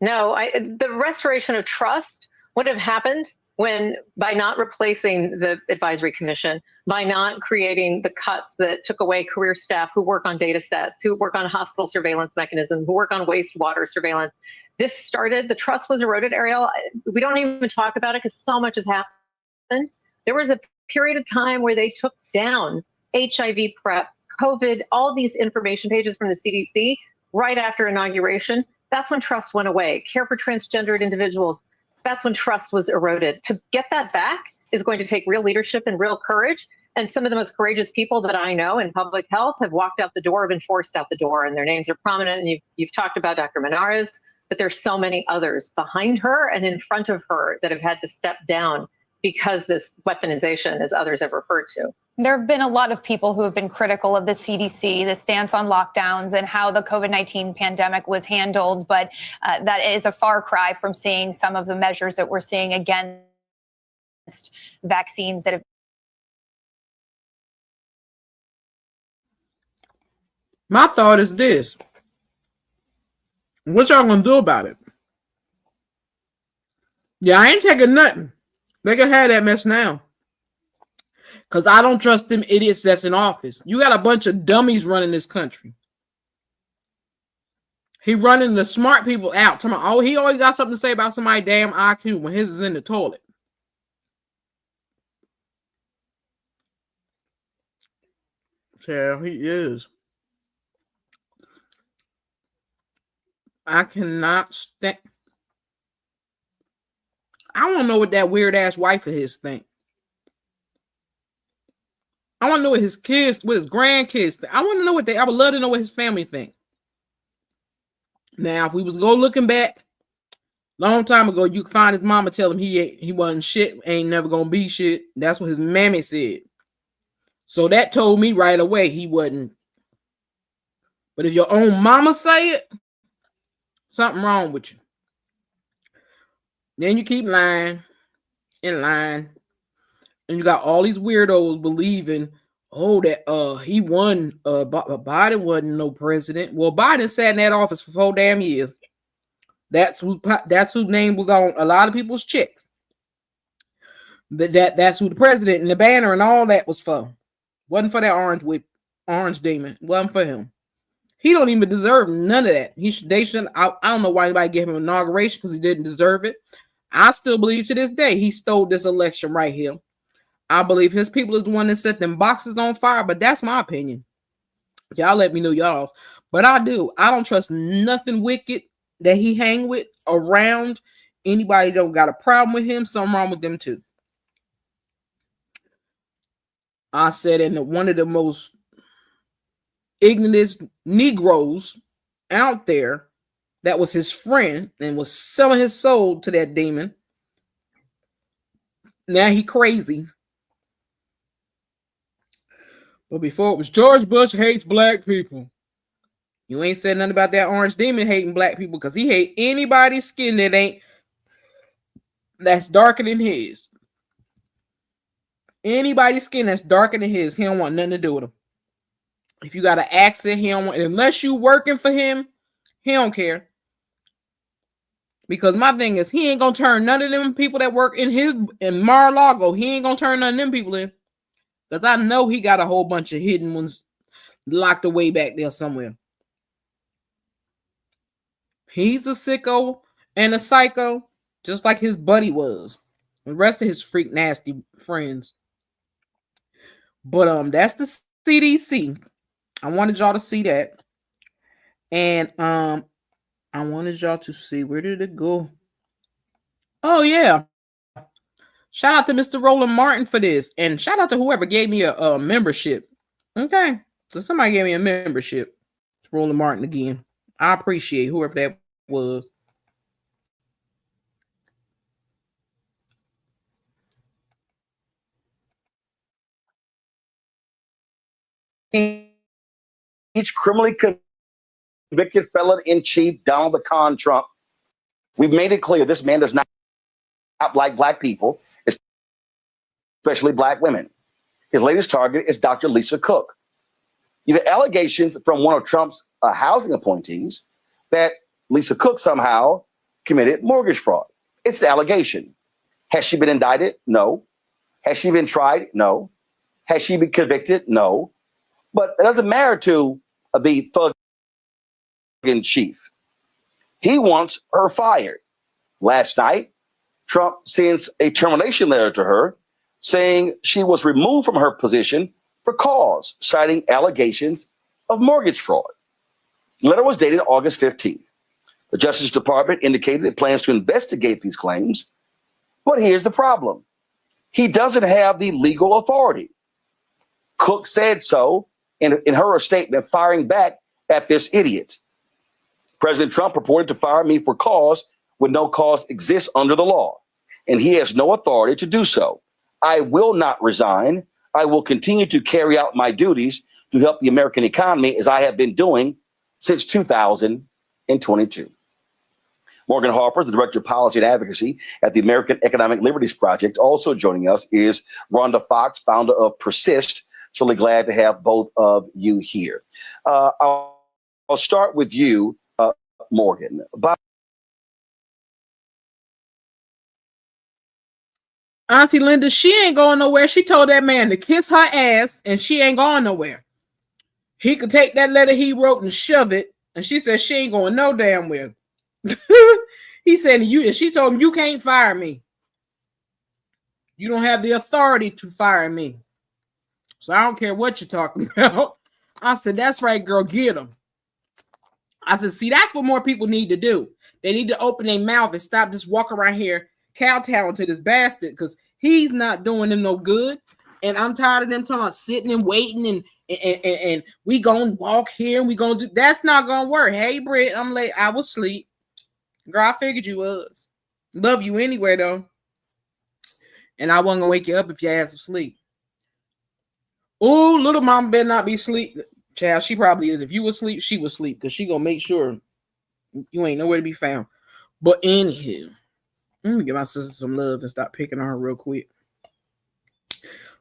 No, the restoration of trust would have happened by not replacing the advisory commission, by not creating the cuts that took away career staff who work on data sets, who work on hospital surveillance mechanisms, who work on wastewater surveillance. The trust was eroded, Ariel. We don't even talk about it because so much has happened. There was a period of time where they took down HIV PrEP, COVID, all these information pages from the CDC right after inauguration. That's when trust went away. Care for transgendered individuals, that's when trust was eroded. To get that back is going to take real leadership and real courage. And some of the most courageous people that I know in public health have walked out the door, have been forced out the door, and their names are prominent. And you've talked about Dr. Menares, but there's so many others behind her and in front of her that have had to step down because this weaponization, as others have referred to. There have been a lot of people who have been critical of the CDC, the stance on lockdowns and how the COVID-19 pandemic was handled. But that is a far cry from seeing some of the measures that we're seeing against vaccines that have. My thought is this. What y'all gonna do about it? Yeah, I ain't taking nothing. They can have that mess now. Because I don't trust them idiots that's in office. You got a bunch of dummies running this country. He running the smart people out. He always got something to say about somebody's damn IQ when his is in the toilet. So he is. I cannot stand. I want to know what that weird ass wife of his think. I want to know what his kids, what his grandkids think. I want to know what I would love to know what his family think. Now, if we was looking back long time ago, you could find his mama tell him he wasn't shit, ain't never gonna be shit. That's what his mammy said. So that told me right away he wasn't. But if your own mama say it, something wrong with you. Then you keep lying and lying. And you got all these weirdos believing, that he won. Biden wasn't no president. Well, Biden sat in that office for 4 damn years. That's whose name was on a lot of people's checks. That's who the president and the banner and all that was for. Wasn't for that orange demon. Wasn't for him. He don't even deserve none of that. They shouldn't. I don't know why anybody gave him an inauguration because he didn't deserve it. I still believe to this day he stole this election right here. I believe his people is the one that set them boxes on fire, but that's my opinion. Y'all let me know y'all's. But I do. I don't trust nothing wicked that he hang with around. Anybody don't got a problem with him, something wrong with them too. I said in one of the most ignorant Negroes out there that was his friend and was selling his soul to that demon. Now he crazy. But before it was George Bush hates black people. You ain't said nothing about that orange demon hating black people because he hate anybody's skin that's darker than his. Anybody's skin that's darker than his, he don't want nothing to do with him. If you got an accent, he don't want, unless you working for him, he don't care. Because my thing is, he ain't gonna turn none of them people that work in Mar-a-Lago, he ain't gonna turn none of them people in. Because I know he got a whole bunch of hidden ones locked away back there somewhere. He's a sicko and a psycho, just like his buddy was. The rest of his freak nasty friends. But that's the CDC. I wanted y'all to see that. And I wanted y'all to see, where did it go? Oh yeah. Shout out to Mr. Roland Martin for this. And shout out to whoever gave me a membership. Okay. So somebody gave me a membership. It's Roland Martin again. I appreciate whoever that was. Each criminally convicted felon in chief, Donald the Con Trump. We've made it clear this man does not like black people, especially black women. His latest target is Dr. Lisa Cook. You have allegations from one of Trump's housing appointees that Lisa Cook somehow committed mortgage fraud. It's the allegation. Has she been indicted? No. Has she been tried? No. Has she been convicted? No. But it doesn't matter to the thug in chief. He wants her fired. Last night, Trump sends a termination letter to her saying she was removed from her position for cause, citing allegations of mortgage fraud. The letter was dated August 15th. The Justice Department indicated it plans to investigate these claims. But here's the problem. He doesn't have the legal authority. Cook said so in her statement, firing back at this idiot. President Trump purported to fire me for cause when no cause exists under the law, and he has no authority to do so. I will not resign. I will continue to carry out my duties to help the American economy as I have been doing since 2022. Morgan Harper, the Director of Policy and Advocacy at the American Economic Liberties Project. Also joining us is Rhonda Fox, founder of Persist. So really glad to have both of you here. I'll start with you, Morgan. Auntie Linda, she ain't going nowhere. She told that man to kiss her ass, and she ain't going nowhere. He could take that letter he wrote and shove it, and she said she ain't going no damn where. He said, she told him, you can't fire me. You don't have the authority to fire me. So I don't care what you're talking about. I said, that's right, girl, get him. I said, see, that's what more people need to do. They need to open their mouth and stop just walking around here kowtowing to this bastard, because he's not doing them no good. And I'm tired of them talking about sitting and waiting and we gonna walk here and we gonna do. That's not gonna work. Hey, Britt, I'm late. I was asleep. Girl, I figured you was. Love you anyway, though. And I wasn't gonna wake you up if your ass was asleep. Oh, little mama better not be asleep. Child, she probably is. If you was asleep, she was asleep, because she gonna make sure you ain't nowhere to be found. But anywho, let me give my sister some love and stop picking on her real quick.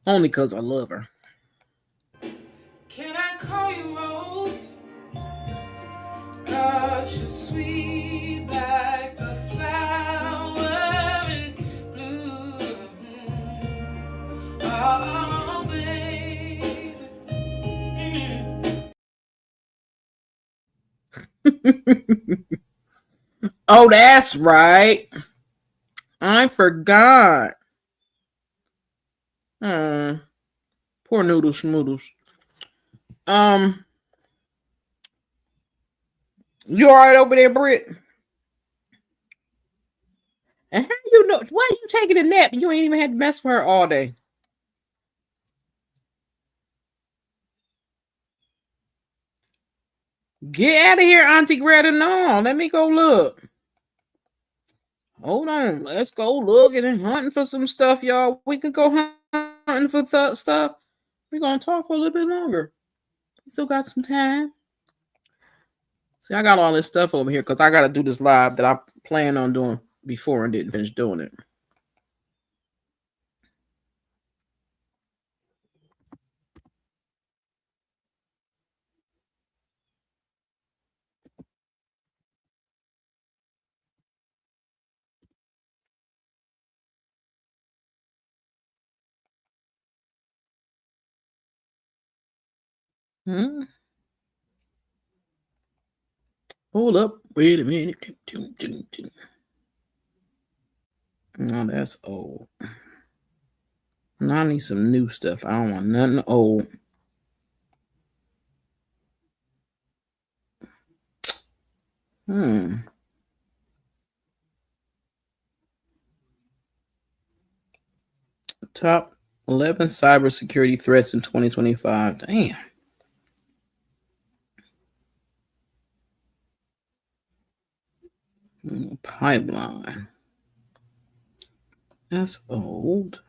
Only because I love her. Can I call you Rose? 'Cause you're sweet like a flower in bloom. Oh, baby. Oh, that's right. I forgot. Poor Noodles Schmoodles. You all right over there, Britt? And how you know? Why are you taking a nap and you ain't even had to mess with her all day? Get out of here, Auntie Greta. No, let me go look. Hold on. Let's go looking and hunting for some stuff, y'all. We could go hunting for stuff. We're going to talk for a little bit longer. We still got some time. See, I got all this stuff over here because I got to do this live that I planned on doing before and didn't finish doing it. Hold up. Wait a minute. No, that's old. Now I need some new stuff. I don't want nothing old. Top 11 cybersecurity threats in 2025. Damn. Pipeline. That's old.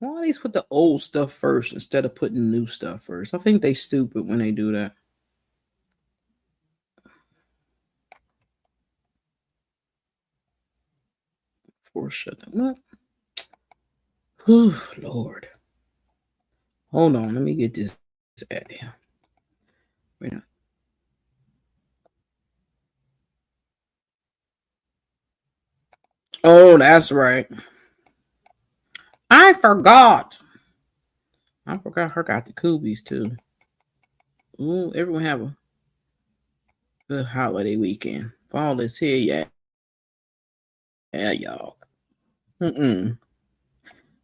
Why they put the old stuff first instead of putting new stuff first? I think they stupid when they do that. What? Whew, Lord. Hold on, let me get this out of here. Wait a Oh, that's right. I forgot. I forgot her got the Coobies too. Ooh, everyone have a good holiday weekend. Fall is here, yeah. Yeah, y'all.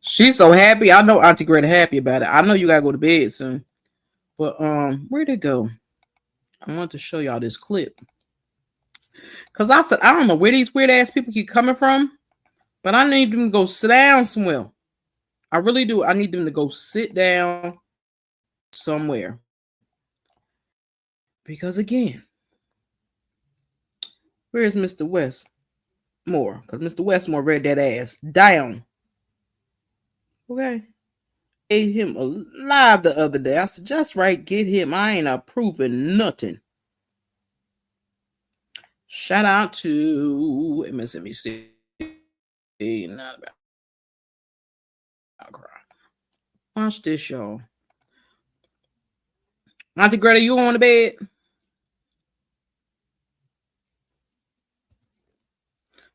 She's so happy. I know Auntie Greta happy about it. I know you gotta go to bed soon. But where'd it go? I want to show y'all this clip. Cause I said I don't know where these weird ass people keep coming from, but I need them to go sit down somewhere. I really do. I need them to go sit down somewhere. Because again, where's Mr. Westmore? Because Mr. Westmore read that ass down. Okay. Ate him alive the other day. I said, just right, get him. I ain't approving nothing. Shout out to MSNBC. Not about cry. Watch this, y'all. Auntie Greta, you on the bed?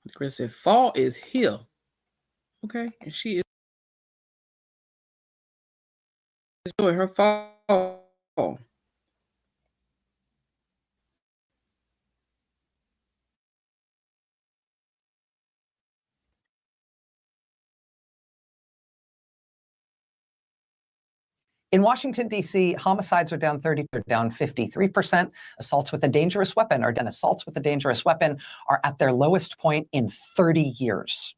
Auntie Greta said, fall is here. Okay. And she is doing her fall. In Washington, D.C., homicides are down 53%. Assaults with a dangerous weapon are at their lowest point in 30 years.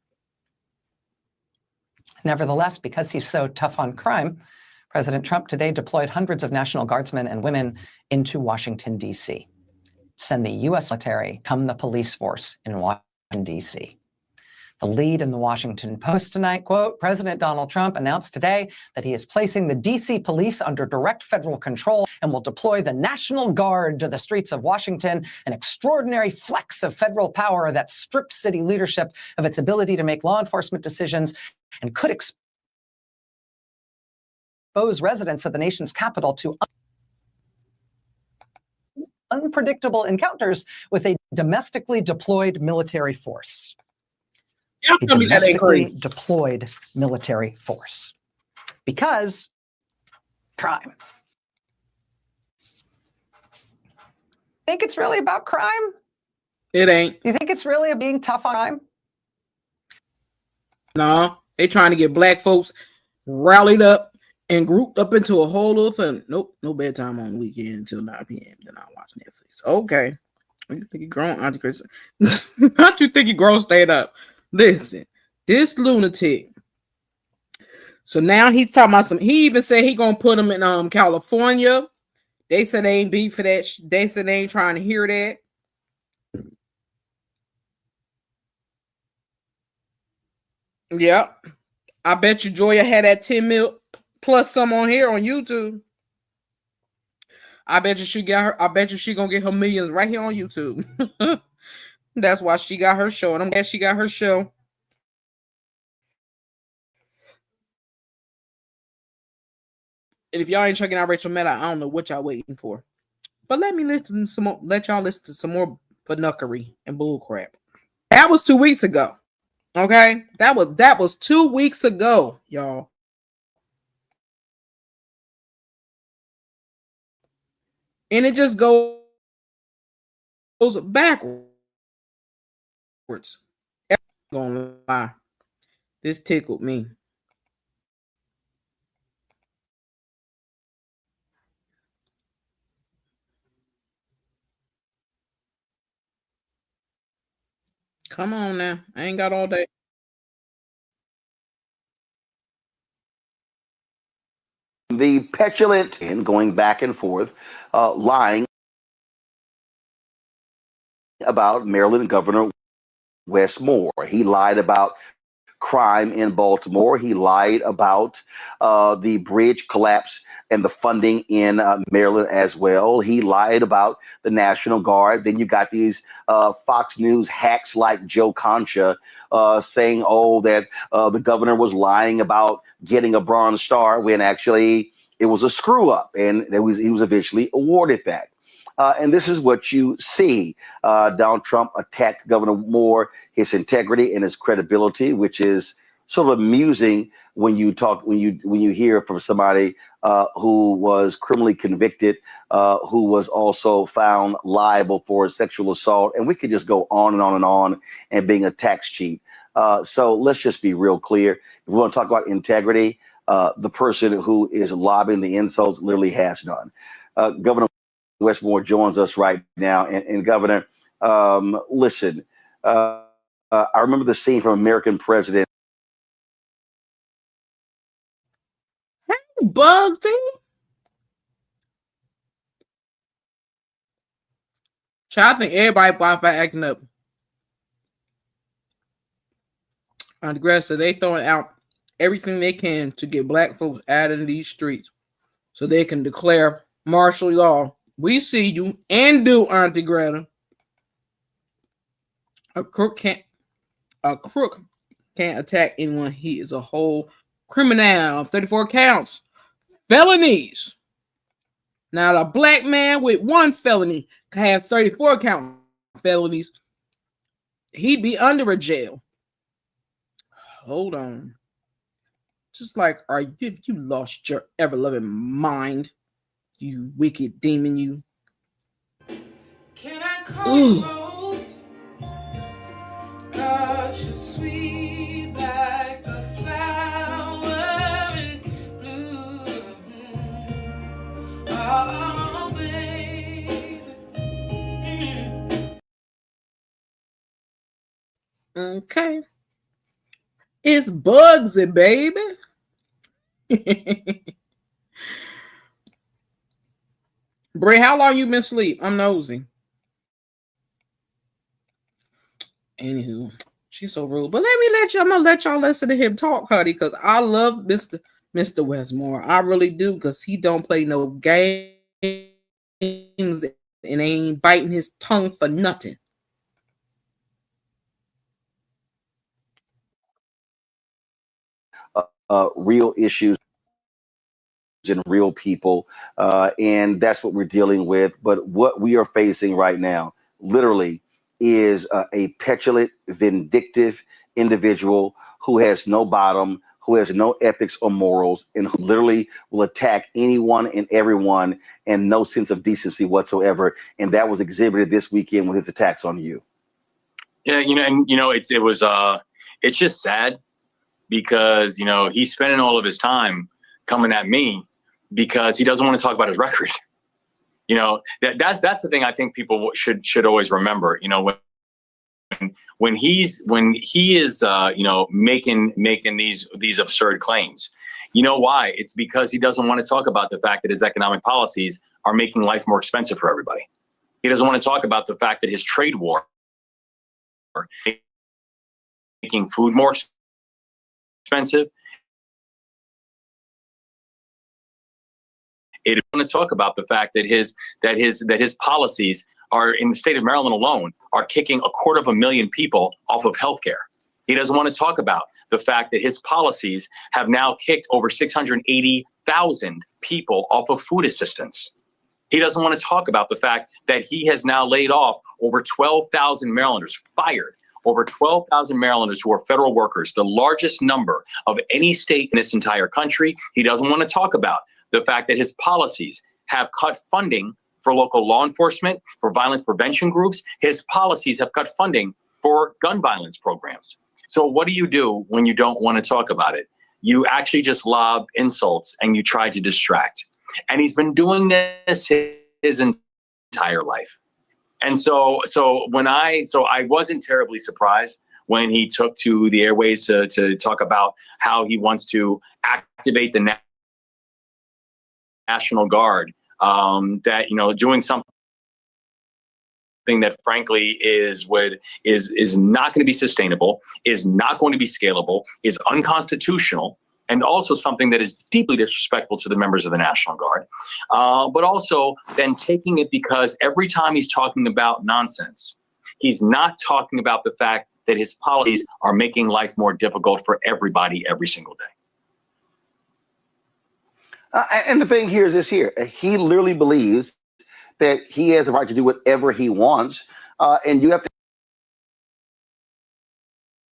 Nevertheless, because he's so tough on crime, President Trump today deployed hundreds of National Guardsmen and women into Washington, D.C. Send the U.S. military, come the police force in Washington, D.C. The lead in the Washington Post tonight, quote, President Donald Trump announced today that he is placing the D.C. police under direct federal control and will deploy the National Guard to the streets of Washington, an extraordinary flex of federal power that strips city leadership of its ability to make law enforcement decisions and could expose residents of the nation's capital to unpredictable encounters with a domestically deployed military force. A domestically deployed military force. Because crime. Think it's really about crime? It ain't. You think it's really being tough on crime? No, they trying to get black folks rallied up and grouped up into a whole little thing. Nope, no bedtime on the weekend until 9 p.m. Then I'll watch Netflix. Okay. You think you grown, Auntie Chris? Not you think you grown, stayed up. Listen, this lunatic. So now he's talking about some. He even said he gonna put him in California. They said they ain't beat for that. They said they ain't trying to hear that. Yep. I bet you Joya had that 10 mil plus some on here on YouTube. I bet you she gonna get her millions right here on YouTube. That's why she got her show. And I'm glad she got her show. And if y'all ain't checking out Rachel Maddow, I don't know what y'all waiting for. But let y'all listen to some more funuckery and bullcrap. That was 2 weeks ago. Okay? That was 2 weeks ago, y'all. And it just goes backwards. I'm gonna lie. This tickled me. Come on now. I ain't got all day. the petulant and going back and forth, lying about Maryland Governor Wes Moore. He lied about crime in Baltimore. He lied about the bridge collapse and the funding in Maryland as well. He lied about the National Guard. Then you got these Fox News hacks like Joe Concha saying, oh, that the governor was lying about getting a Bronze Star when actually it was a screw up, and he was eventually awarded that. And this is what you see. Donald Trump attacked Governor Moore, his integrity and his credibility, which is sort of amusing when you hear from somebody who was criminally convicted, who was also found liable for sexual assault. And we could just go on and on and on and being a tax cheat. So let's just be real clear. If we want to talk about integrity, the person who is lobbying the insults literally has none. Governor Wes Moore joins us right now. And Governor, listen, I remember the scene from American President. Hey, Bugsy. I think everybody Wi-Fi acting up. On the grass, so they throwing out everything they can to get black folks out in these streets so they can declare martial law. We see you and do, Auntie Greta. A crook can't attack anyone. He is a whole criminal. 34 counts. Felonies. Now, a black man with one felony can have 34 count felonies. He'd be under a jail. Hold on. Just like, are you lost your ever-loving mind? You wicked demon, you. Can I call you Rose? 'Cause you're sweet like a flower in bloom. Oh, baby. Okay. It's Bugsy, baby. Bray, how long you been asleep? I'm nosy. Anywho, she's so rude. But I'm gonna let y'all listen to him talk, honey, because I love Mr. Westmore. I really do, because he don't play no games and ain't biting his tongue for nothing. Real issues and real people, and that's what we're dealing with. But what we are facing right now, literally, is a petulant, vindictive individual who has no bottom, who has no ethics or morals, and who literally will attack anyone and everyone, and no sense of decency whatsoever. And that was exhibited this weekend with his attacks on you. Yeah, it's just sad, because he's spending all of his time coming at me because he doesn't want to talk about his record. That's the thing I think people should always remember. When he is making these absurd claims, why? It's because he doesn't want to talk about the fact that his economic policies are making life more expensive for everybody. He doesn't want to talk about the fact that his trade war making food more expensive. It want to talk about the fact that his policies are, in the state of Maryland alone, are kicking 250,000 people off of healthcare. He doesn't want to talk about the fact that his policies have now kicked over 680,000 people off of food assistance. He doesn't want to talk about the fact that he has now laid off over 12,000 Marylanders, fired over 12,000 Marylanders who are federal workers, the largest number of any state in this entire country. He doesn't want to talk about the fact that his policies have cut funding for local law enforcement, for violence prevention groups. His policies have cut funding for gun violence programs. So what do when you don't want to talk about it? You actually just lob insults and you try to distract. And he's been doing this his entire life. And so I wasn't terribly surprised when he took to the airways to talk about how he wants to activate the National Guard that, you know, doing something that frankly is not going to be sustainable, is not going to be scalable, is unconstitutional, and also something that is deeply disrespectful to the members of the National Guard. But also then taking it because every time he's talking about nonsense, he's not talking about the fact that his policies are making life more difficult for everybody every single day. And the thing here is this here. He literally believes that he has the right to do whatever he wants. And you have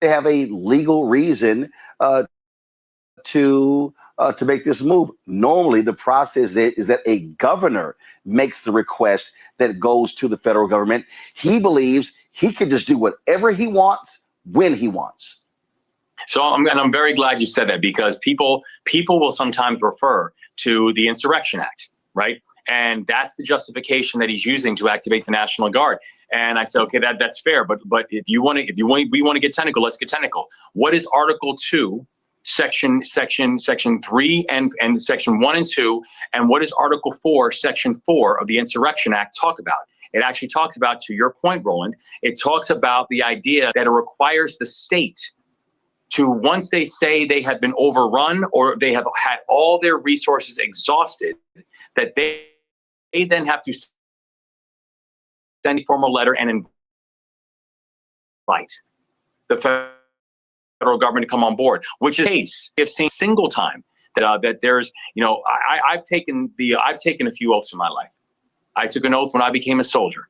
to have a legal reason to make this move. Normally, the process is that a governor makes the request that goes to the federal government. He believes he can just do whatever he wants when he wants. So I'm very glad you said that, because people will sometimes refer to the Insurrection Act, right? And that's the justification that he's using to activate the National Guard. And I said, okay, that's fair. But if we want to get technical, let's get technical. What is Article 2, Section 3 and Section 1 and 2, and what does Article 4, Section 4 of the Insurrection Act talk about? It actually talks about, to your point, Roland, it talks about the idea that it requires the state to, once they say they have been overrun or they have had all their resources exhausted, that they then have to send a formal letter and invite the federal government to come on board, which is the case. If seen single time that there's, you know, I've taken a few oaths in my life. I took an oath when I became a soldier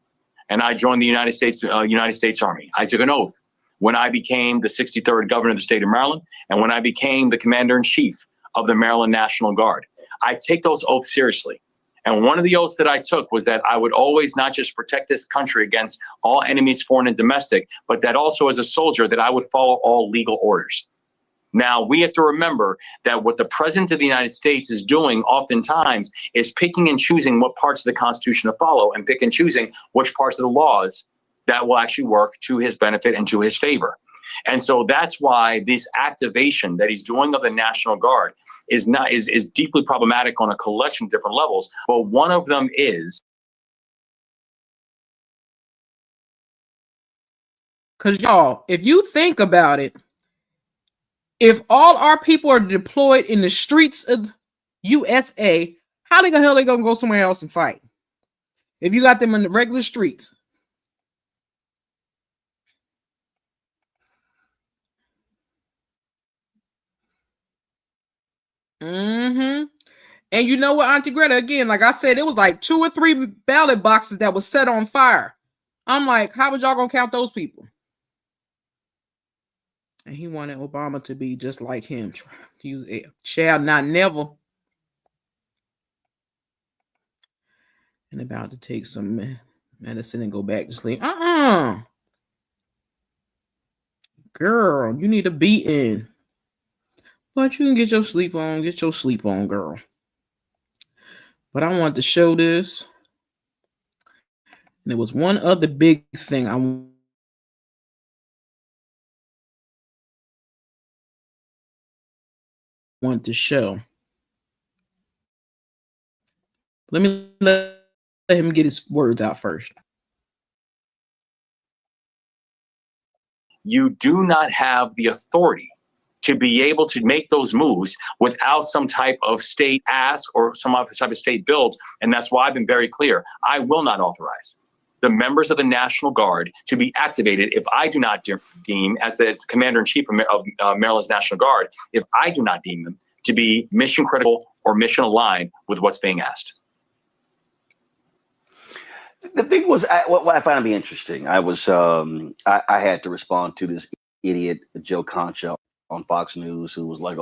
and I joined the United States Army. I took an oath when I became the 63rd governor of the state of Maryland, and when I became the commander-in-chief of the Maryland National Guard. I take those oaths seriously. And one of the oaths that I took was that I would always not just protect this country against all enemies, foreign and domestic, but that also as a soldier that I would follow all legal orders. Now, we have to remember that what the President of the United States is doing oftentimes is picking and choosing what parts of the Constitution to follow and pick and choosing which parts of the laws that will actually work to his benefit and to his favor. And so that's why this activation that he's doing of the National Guard is deeply problematic on a collection of different levels. But one of them is, because y'all, if you think about it, if all our people are deployed in the streets of USA, how the hell they gonna go somewhere else and fight? If you got them in the regular streets. And you know what, Auntie Greta, again, like I said, it was like 2 or 3 ballot boxes that was set on fire. I'm like, how was y'all gonna count those people? And he wanted Obama to be just like him. Use it. Shall not never. And about to take some medicine and go back to sleep. Girl, you need a beating. But you can get your sleep on. Get your sleep on, girl. But I wanted to show this. And there was one other big thing I wanted to show. Let me let him get his words out first. you do not have the authority to be able to make those moves without some type of state ask or some other type of state build. And that's why I've been very clear. I will not authorize the members of the National Guard to be activated if I do not deem, as the Commander-in-Chief of Maryland's National Guard, if I do not deem them to be mission critical or mission aligned with what's being asked. The thing was, what I found to be interesting, I had to respond to this idiot Joe Concha on Fox News who was like,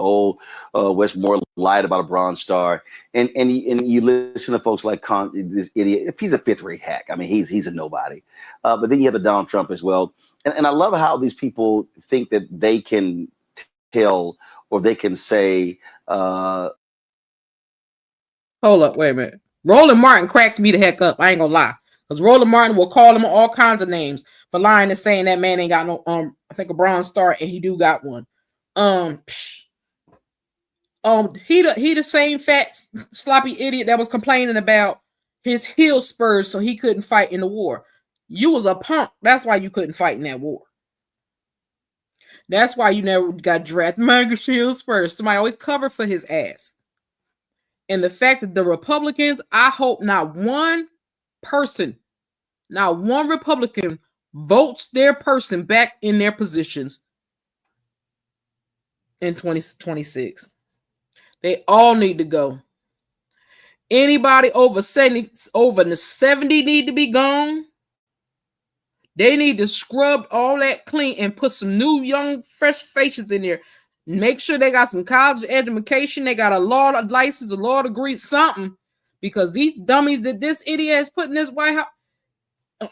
Westmore lied about a Bronze Star. And you listen to folks like this idiot, if he's a fifth-rate hack, I mean, he's a nobody. But then you have the Donald Trump as well. And I love how these people think that they can tell or they can say, hold up, wait a minute. Roland Martin cracks me the heck up. I ain't gonna lie. Because Roland Martin will call him all kinds of names for lying and saying that man ain't got no, I think a Bronze Star, and he do got one. He the same fat sloppy idiot that was complaining about his heel spurs so he couldn't fight in the war. You was a punk. That's why you couldn't fight in that war. That's why you never got drafted. Marcus heel spurs. Somebody always covered for his ass. And the fact that the Republicans, I hope not one person, not one Republican votes their person back in their positions in 2026. They all need to go. Anybody over 70 need to be gone. They need to scrub all that clean and put some new, young, fresh faces in there. Make sure they got some college education. They got a law license, a law degree, something. Because these dummies that this idiot has put in this White House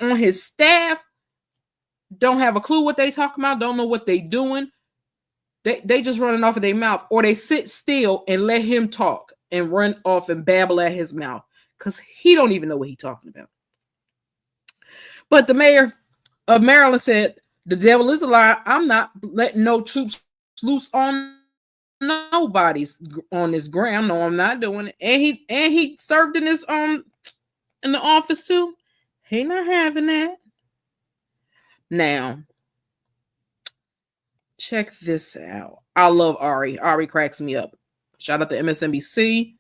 on his staff don't have a clue what they talking about, don't know what they doing. They just running off of their mouth, or they sit still and let him talk and run off and babble at his mouth because he don't even know what he's talking about. But the mayor of Maryland said, the devil is a lie. I'm not letting no troops loose on nobody's on this ground. No, I'm not doing it. And he served in this in the office too. He not having that. Now, check this out. I love Ari. Ari cracks me up. Shout out to MSNBC.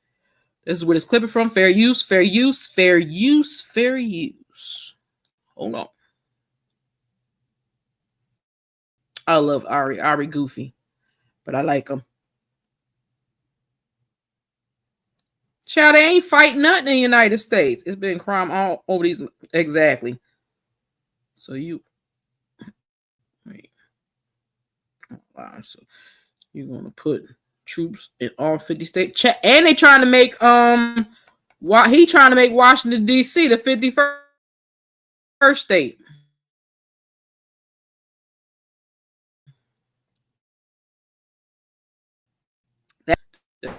This is where this clip is from. Fair use, fair use, fair use, fair use. Hold on. I love Ari. Ari goofy, but I like him. Child, they ain't fighting nothing in the United States. It's been crime all over these. Exactly. So you wait. Wow, so you're gonna put troops in all 50 states. And they trying to make he trying to make Washington D.C. the 51st state.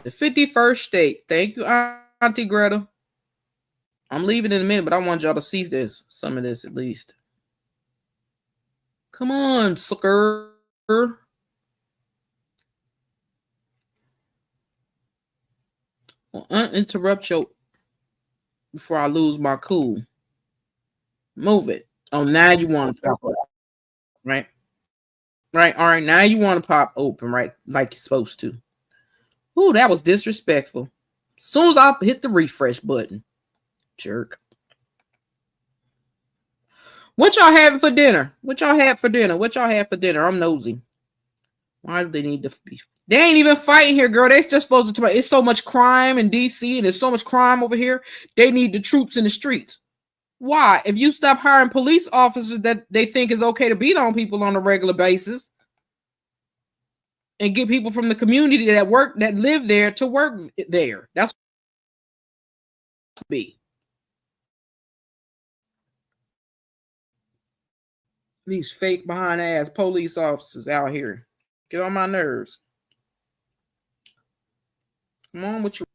The 51st state. Thank you, Auntie Greta. I'm leaving in a minute, but I want y'all to see this, some of this at least. Come on, sucker. Well, uninterrupt your before I lose my cool. Move it. Oh, now you want to pop up. Right? Right. All right. Now you want to pop open, right? Like you're supposed to. Ooh, that was disrespectful. As soon as I hit the refresh button. Jerk. What y'all having for dinner? What y'all had for dinner? What y'all had for dinner? I'm nosy. Why do they need to be? They ain't even fighting here, girl. They just supposed to. It's so much crime in D.C. and there's so much crime over here. They need the troops in the streets. Why? If you stop hiring police officers that they think is okay to beat on people on a regular basis and get people from the community that live there to work there. That's what it be. These fake behind ass police officers out here. Get on my nerves. Come on with you.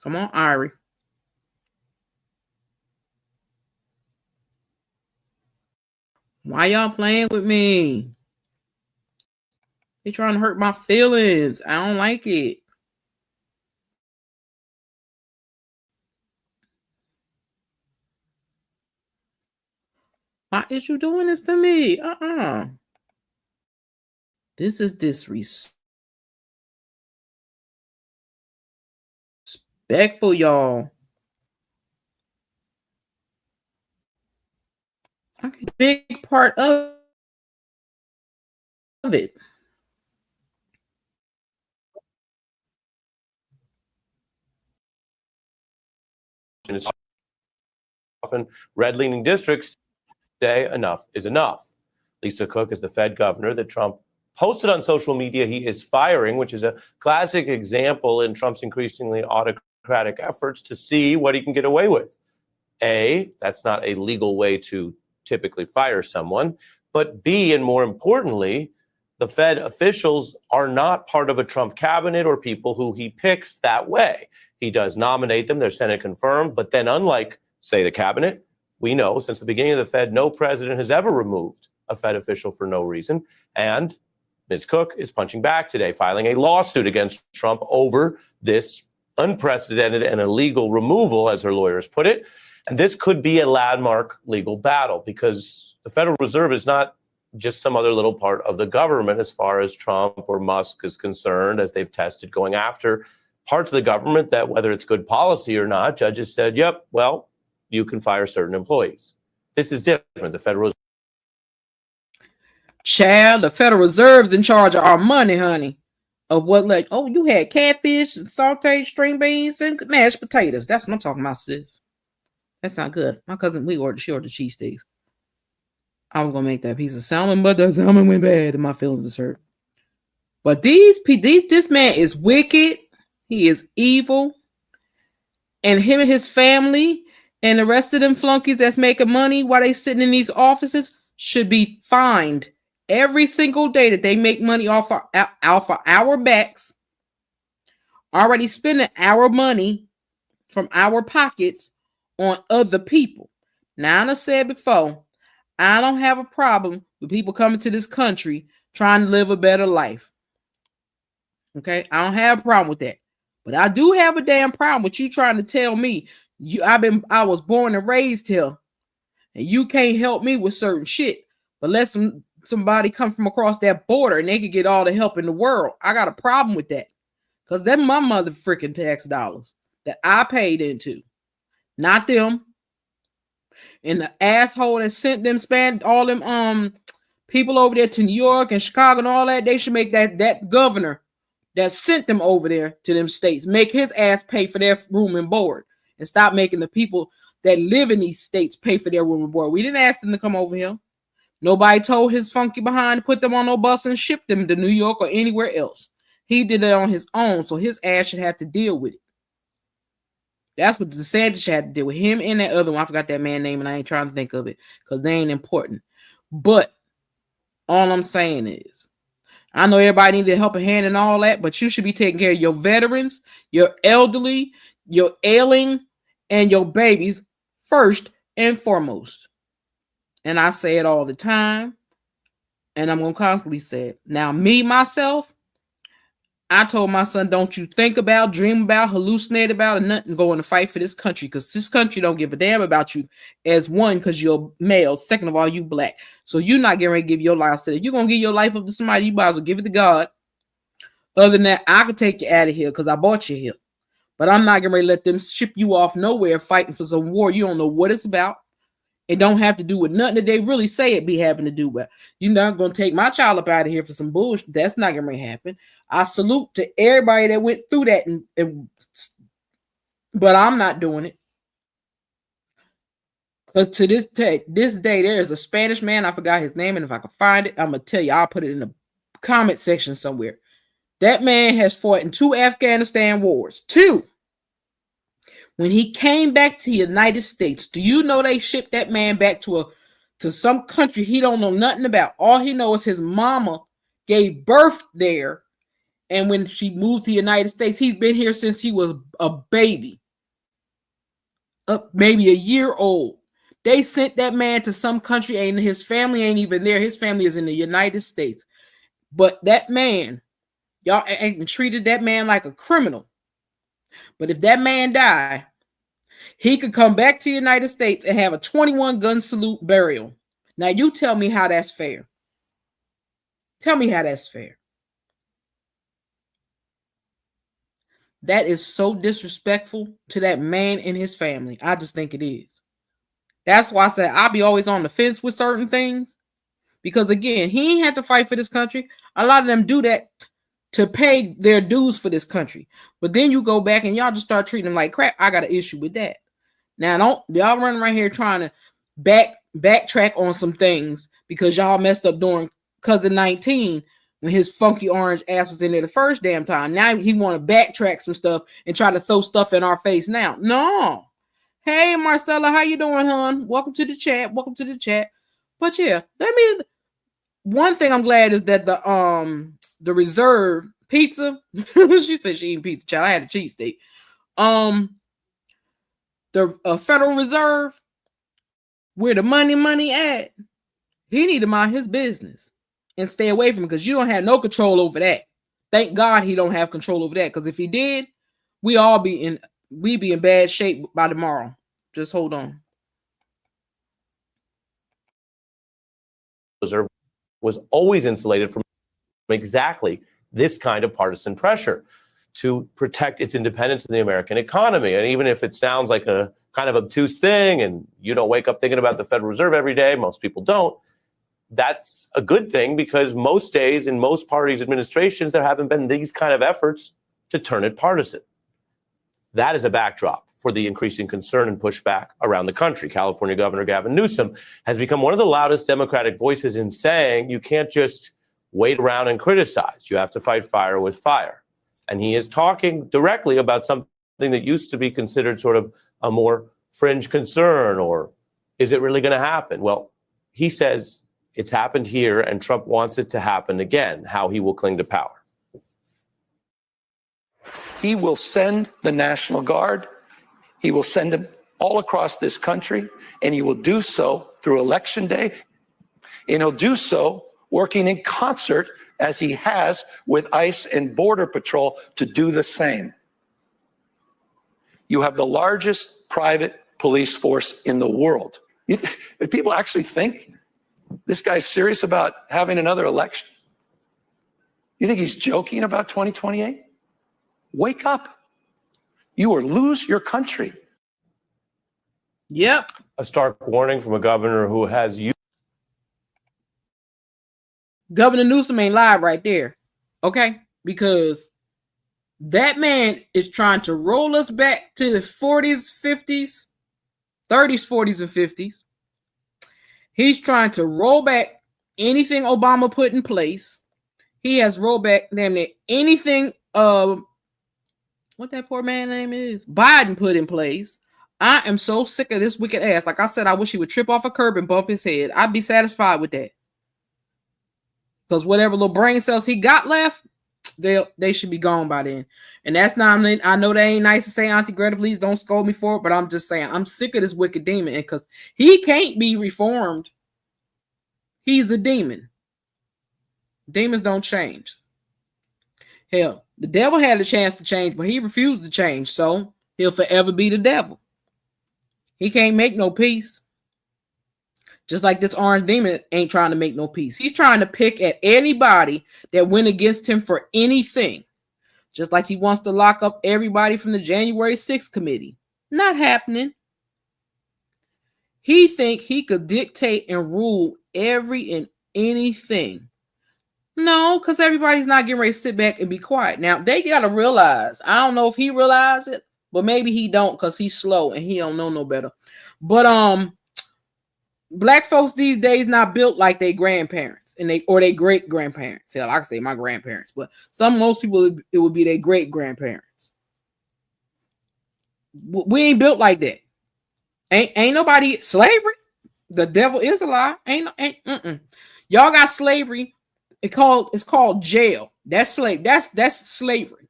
Come on, Ari. Why y'all playing with me? They trying to hurt my feelings. I don't like it. Why is you doing this to me? This is disrespectful, y'all. Okay, big part of it. And it's often red-leaning districts say enough is enough. Lisa Cook is the Fed governor that Trump posted on social media he is firing, which is a classic example in Trump's increasingly autocratic efforts to see what he can get away with. A, that's not a legal way to typically fire someone. But B, and more importantly, the Fed officials are not part of a Trump cabinet or people who he picks that way. He does nominate them, they're Senate confirmed, but then unlike, say, the cabinet, we know since the beginning of the Fed, no president has ever removed a Fed official for no reason. And Ms. Cook is punching back today, filing a lawsuit against Trump over this unprecedented and illegal removal, as her lawyers put it. And this could be a landmark legal battle because the Federal Reserve is not just some other little part of the government as far as Trump or Musk is concerned, as they've tested going after parts of the government that, whether it's good policy or not, judges said, yep, well, you can fire certain employees. This is different. The Federal Reserve. Child, the Federal Reserve's in charge of our money, honey. Of what, like, oh, you had catfish and sauteed string beans and mashed potatoes. That's what I'm talking about, sis. That's not good. My cousin, she ordered cheesesteaks. I was gonna make that piece of salmon, but the salmon went bad and my feelings is hurt. But this man is wicked. He is evil. And him and his family and the rest of them flunkies that's making money while they sitting in these offices should be fined every single day that they make money off of our backs. Already spending our money from our pockets on other people. Now, I said before, I don't have a problem with people coming to this country trying to live a better life. Okay, I don't have a problem with that. But I do have a damn problem with you trying to tell me I was born and raised here, and you can't help me with certain shit. But let somebody come from across that border and they could get all the help in the world. I got a problem with that. Because that's my mother freaking tax dollars that I paid into. Not them. And the asshole that sent them all them people over there to New York and Chicago and all that, they should make that governor that sent them over there to them states make his ass pay for their room and board and stop making the people that live in these states pay for their room and board. We didn't ask them to come over here. Nobody told his funky behind to put them on no bus and ship them to New York or anywhere else. He did it on his own, so his ass should have to deal with it. That's what DeSantis should have to deal with, him and that other one. I forgot that man's name, and I ain't trying to think of it because they ain't important. But all I'm saying is, I know everybody needs a helping hand and all that, but you should be taking care of your veterans, your elderly, your ailing, and your babies first and foremost. And I say it all the time, and I'm going to constantly say it. Now, me, myself, I told my son, don't you think about, dream about, hallucinate about, or nothing going to fight for this country, because this country don't give a damn about you, as one, because you're male. Second of all, you black. So you're not getting ready to give your life. So if you're going to give your life up to somebody, you might as well give it to God. Other than that, I could take you out of here because I bought you here. But I'm not getting ready to let them ship you off nowhere fighting for some war you don't know what it's about. It don't have to do with nothing that they really say it be having to do with. You're not going to take my child up out of here for some bullshit. That's not going to happen. I salute to everybody that went through that, but I'm not doing it. Because to this day, there is a Spanish man. I forgot his name, and if I can find it, I'm going to tell you. I'll put it in the comment section somewhere. That man has fought in 2 Afghanistan wars. 2. When he came back to the United States, do you know they shipped that man back to some country he don't know nothing about? All he knows is his mama gave birth there, and when she moved to the United States, he's been here since he was a baby, maybe a year old. They sent that man to some country, and his family ain't even there. His family is in the United States. But that man, y'all ain't treated that man like a criminal. But if that man died, he could come back to the United States and have a 21-gun salute burial. Now, you tell me how that's fair. Tell me how that's fair. That is so disrespectful to that man and his family. I just think it is. That's why I said I'll be always on the fence with certain things. Because, again, he ain't had to fight for this country. A lot of them do that to pay their dues for this country. But then you go back and y'all just start treating them like crap. I got an issue with that. Now, don't y'all run right here trying to backtrack on some things because y'all messed up during cousin 19 when his funky orange ass was in there the first damn time. Now he want to backtrack some stuff and try to throw stuff in our face now. No. Hey, Marcella, how you doing, hon? Welcome to the chat. Welcome to the chat. But yeah, one thing I'm glad is that the reserve pizza, she said she eating pizza, child. I had a cheesesteak. The Federal Reserve, where the money at, He need to mind his business and stay away from it, because you don't have no control over that. Thank God he don't have control over that, because if he did, we'd be in bad shape by tomorrow. Just hold on. Reserve was always insulated from exactly this kind of partisan pressure to protect its independence in the American economy. And even if it sounds like a kind of obtuse thing and you don't wake up thinking about the Federal Reserve every day, most people don't, that's a good thing, because most days in most parties' administrations, there haven't been these kind of efforts to turn it partisan. That is a backdrop for the increasing concern and pushback around the country. California Governor Gavin Newsom has become one of the loudest Democratic voices in saying you can't just wait around and criticize. You have to fight fire with fire. And he is talking directly about something that used to be considered sort of a more fringe concern, or is it really going to happen? Well, he says it's happened here and Trump wants it to happen again, how he will cling to power. He will send the National Guard. He will send them all across this country, and he will do so through Election Day. And he'll do so working in concert, as he has with ICE and Border Patrol, to do the same. You have the largest private police force in the world. If people actually think this guy's serious about having another election, you think he's joking about 2028? Wake up. You will lose your country. Yep. A stark warning from a governor who has used. Governor Newsom ain't lied right there. Okay? Because that man is trying to roll us back to the 40s, 50s, 30s, 40s, and 50s. He's trying to roll back anything Obama put in place. He has rolled back damn near anything what that poor man's name is, Biden put in place. I am so sick of this wicked ass. Like I said, I wish he would trip off a curb and bump his head. I'd be satisfied with that. Because whatever little brain cells he got left, they should be gone by then. And that's not, I know that ain't nice to say, Auntie Greta, please don't scold me for it, but I'm just saying, I'm sick of this wicked demon, because he can't be reformed. He's a demon. Demons don't change. Hell, the devil had a chance to change, but he refused to change, so he'll forever be the devil. He can't make no peace. Just like this orange demon ain't trying to make no peace. He's trying to pick at anybody that went against him for anything. Just like he wants to lock up everybody from the January 6th committee. Not happening. He think he could dictate and rule every and anything. No, because everybody's not getting ready to sit back and be quiet. Now, they got to realize, I don't know if he realized it, but maybe he don't, because he's slow and he don't know no better. But black folks these days not built like their grandparents and they great grandparents. Hell, I can say my grandparents, but most people it would be their great grandparents. We ain't built like that. Ain't nobody slavery. The devil is a lie. Y'all got slavery. It's called jail. That's slave. That's slavery.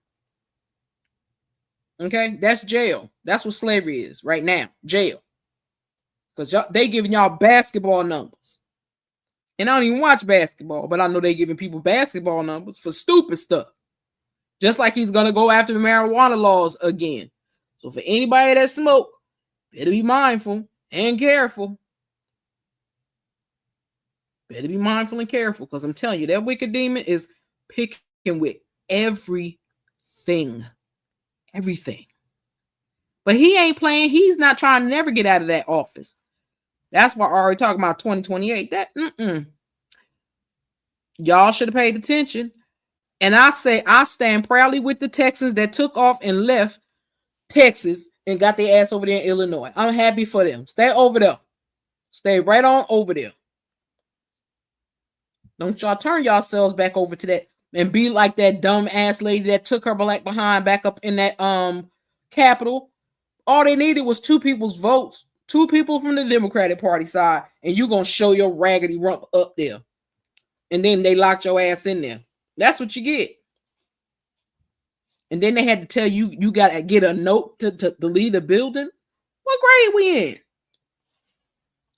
Okay, that's jail. That's what slavery is right now. Jail. Because they giving y'all basketball numbers. And I don't even watch basketball, but I know they giving people basketball numbers for stupid stuff. Just like he's going to go after the marijuana laws again. So for anybody that smoke, better be mindful and careful. Better be mindful and careful, because I'm telling you, that wicked demon is picking with everything. Everything. But he ain't playing. He's not trying to never get out of that office. That's why I already talking about 2028. Y'all should have paid attention. And I say I stand proudly with the Texans that took off and left Texas and got their ass over there in Illinois. I'm happy for them. Stay over there. Stay right on over there. Don't y'all turn yourselves back over to that and be like that dumb ass lady that took her black behind back up in that Capitol. All they needed was 2 people's votes, 2 people from the Democratic Party side, and you gonna show your raggedy rump up there. And then they locked your ass in there. That's what you get. And then they had to tell you you gotta get a note to leave the building. What grade we in?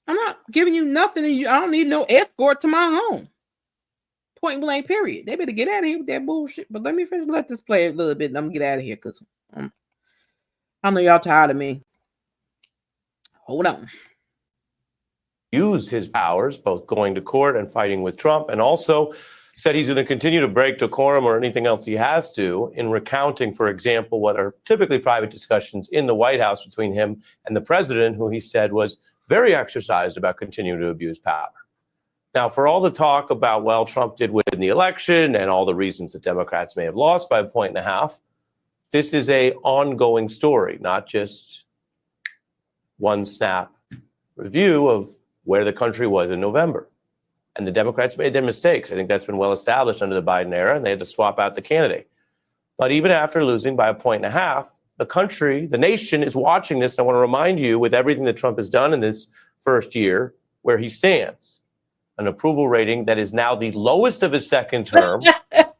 I'm not giving you nothing. And I don't need no escort to my home. Point blank, period. They better get out of here with that bullshit. But let me finish. Let this play a little bit. And I'm gonna get out of here because I know y'all tired of me. Hold on. Use his powers, both going to court and fighting with Trump, and also said he's going to continue to break decorum or anything else he has to in recounting, for example, what are typically private discussions in the White House between him and the president, who he said was very exercised about continuing to abuse power. Now, for all the talk about, well, Trump did win the election and all the reasons that Democrats may have lost by 1.5 points, this is an ongoing story, not just one snap review of where the country was in November. And the Democrats made their mistakes. I think that's been well established under the Biden era, and they had to swap out the candidate. But even after losing by 1.5 points, the country, the nation is watching this. And I want to remind you, with everything that Trump has done in this first year, where he stands. An approval rating that is now the lowest of his second term,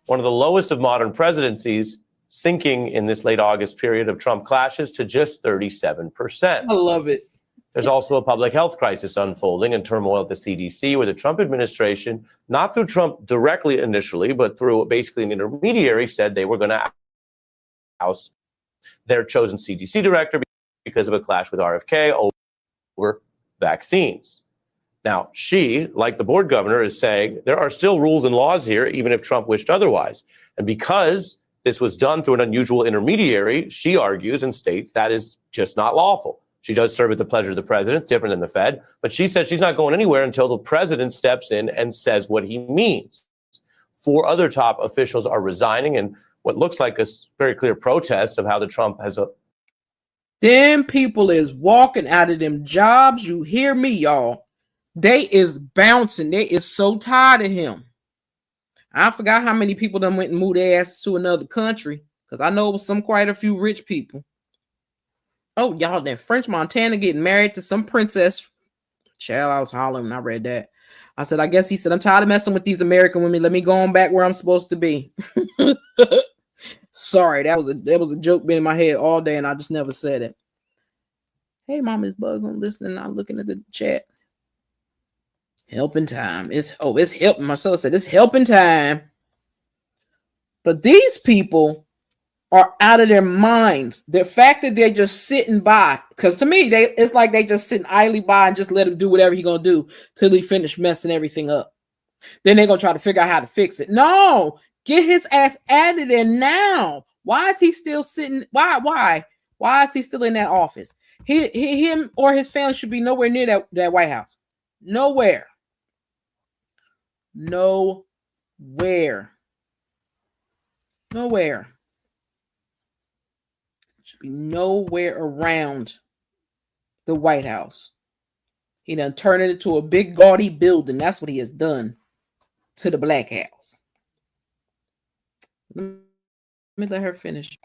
one of the lowest of modern presidencies, sinking in this late August period of Trump clashes to just 37%. I love it. There's also a public health crisis unfolding and turmoil at the CDC, where the Trump administration, not through Trump directly initially, but through basically an intermediary, said they were going to oust their chosen CDC director because of a clash with RFK over vaccines. Now, she, like the board governor, is saying there are still rules and laws here, even if Trump wished otherwise. And because this was done through an unusual intermediary, she argues and states that is just not lawful. She does serve at the pleasure of the president, different than the Fed, but she says she's not going anywhere until the president steps in and says what he means. 4 other top officials are resigning in what looks like a very clear protest of how the Trump has a... Them people is walking out of them jobs. You hear me, y'all? They is bouncing. They is so tired of him. I forgot how many people done went and moved their asses to another country, because I know it was quite a few rich people. Oh, y'all, that French Montana getting married to some princess. Child, I was hollering when I read that. I said, I guess he said, I'm tired of messing with these American women. Let me go on back where I'm supposed to be. Sorry, that was a joke been in my head all day, and I just never said it. Hey, Mama's Bugs, I'm listening, not looking at the chat. Helping time. It's helping. Marcella said it's helping time. But these people are out of their minds. The fact that they're just sitting by, because to me, it's like they just sitting idly by and just let him do whatever he's gonna do till he finish messing everything up. Then they're gonna try to figure out how to fix it. No, get his ass out of there now. Why is he still sitting? Why is he still in that office? Him or his family should be nowhere near that White House. Nowhere. Should be nowhere around the White House. He done turned it into a big gaudy building. That's what he has done to the Black House. Let me let her finish.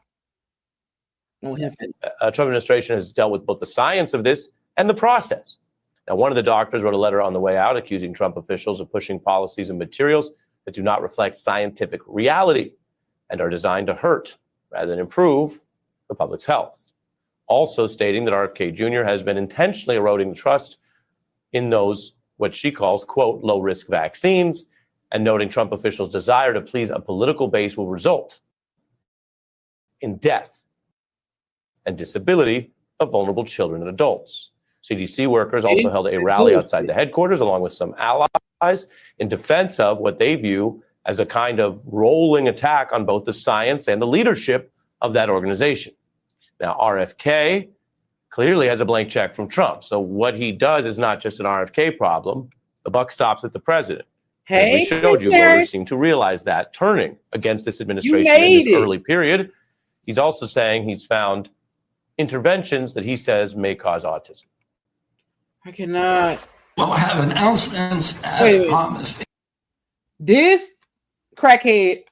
Trump administration has dealt with both the science of this and the process. Now, one of the doctors wrote a letter on the way out accusing Trump officials of pushing policies and materials that do not reflect scientific reality and are designed to hurt rather than improve the public's health. Also stating that RFK Jr. has been intentionally eroding the trust in those, what she calls, quote, low-risk vaccines, and noting Trump officials' desire to please a political base will result in death and disability of vulnerable children and adults. CDC workers also held a rally outside the headquarters, along with some allies, in defense of what they view as a kind of rolling attack on both the science and the leadership of that organization. Now, RFK clearly has a blank check from Trump. So what he does is not just an RFK problem. The buck stops at the president. As we showed you, voters seem to realize that, turning against this administration in this early period. He's also saying he's found interventions that he says may cause autism. I cannot. Well, I have announcements as promised. This crackhead.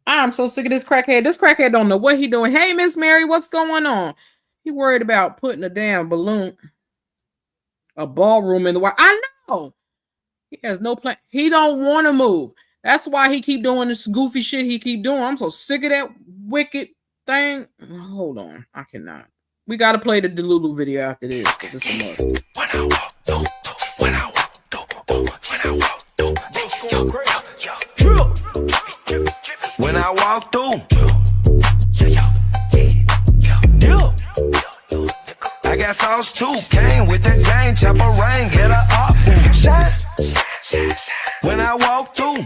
I'm so sick of this crackhead. This crackhead don't know what he doing. Hey, Miss Mary, what's going on? He worried about putting a damn balloon, a ballroom in the White. I know. He has no plan. He don't want to move. That's why he keep doing this goofy shit he keep doing. I'm so sick of that wicked thing. Hold on. I cannot. We got to play the Delulu video after this because it's a must. When I walk through, I got sauce too. Came with the gang, chopper rain, get her up. Shine. When I walk through,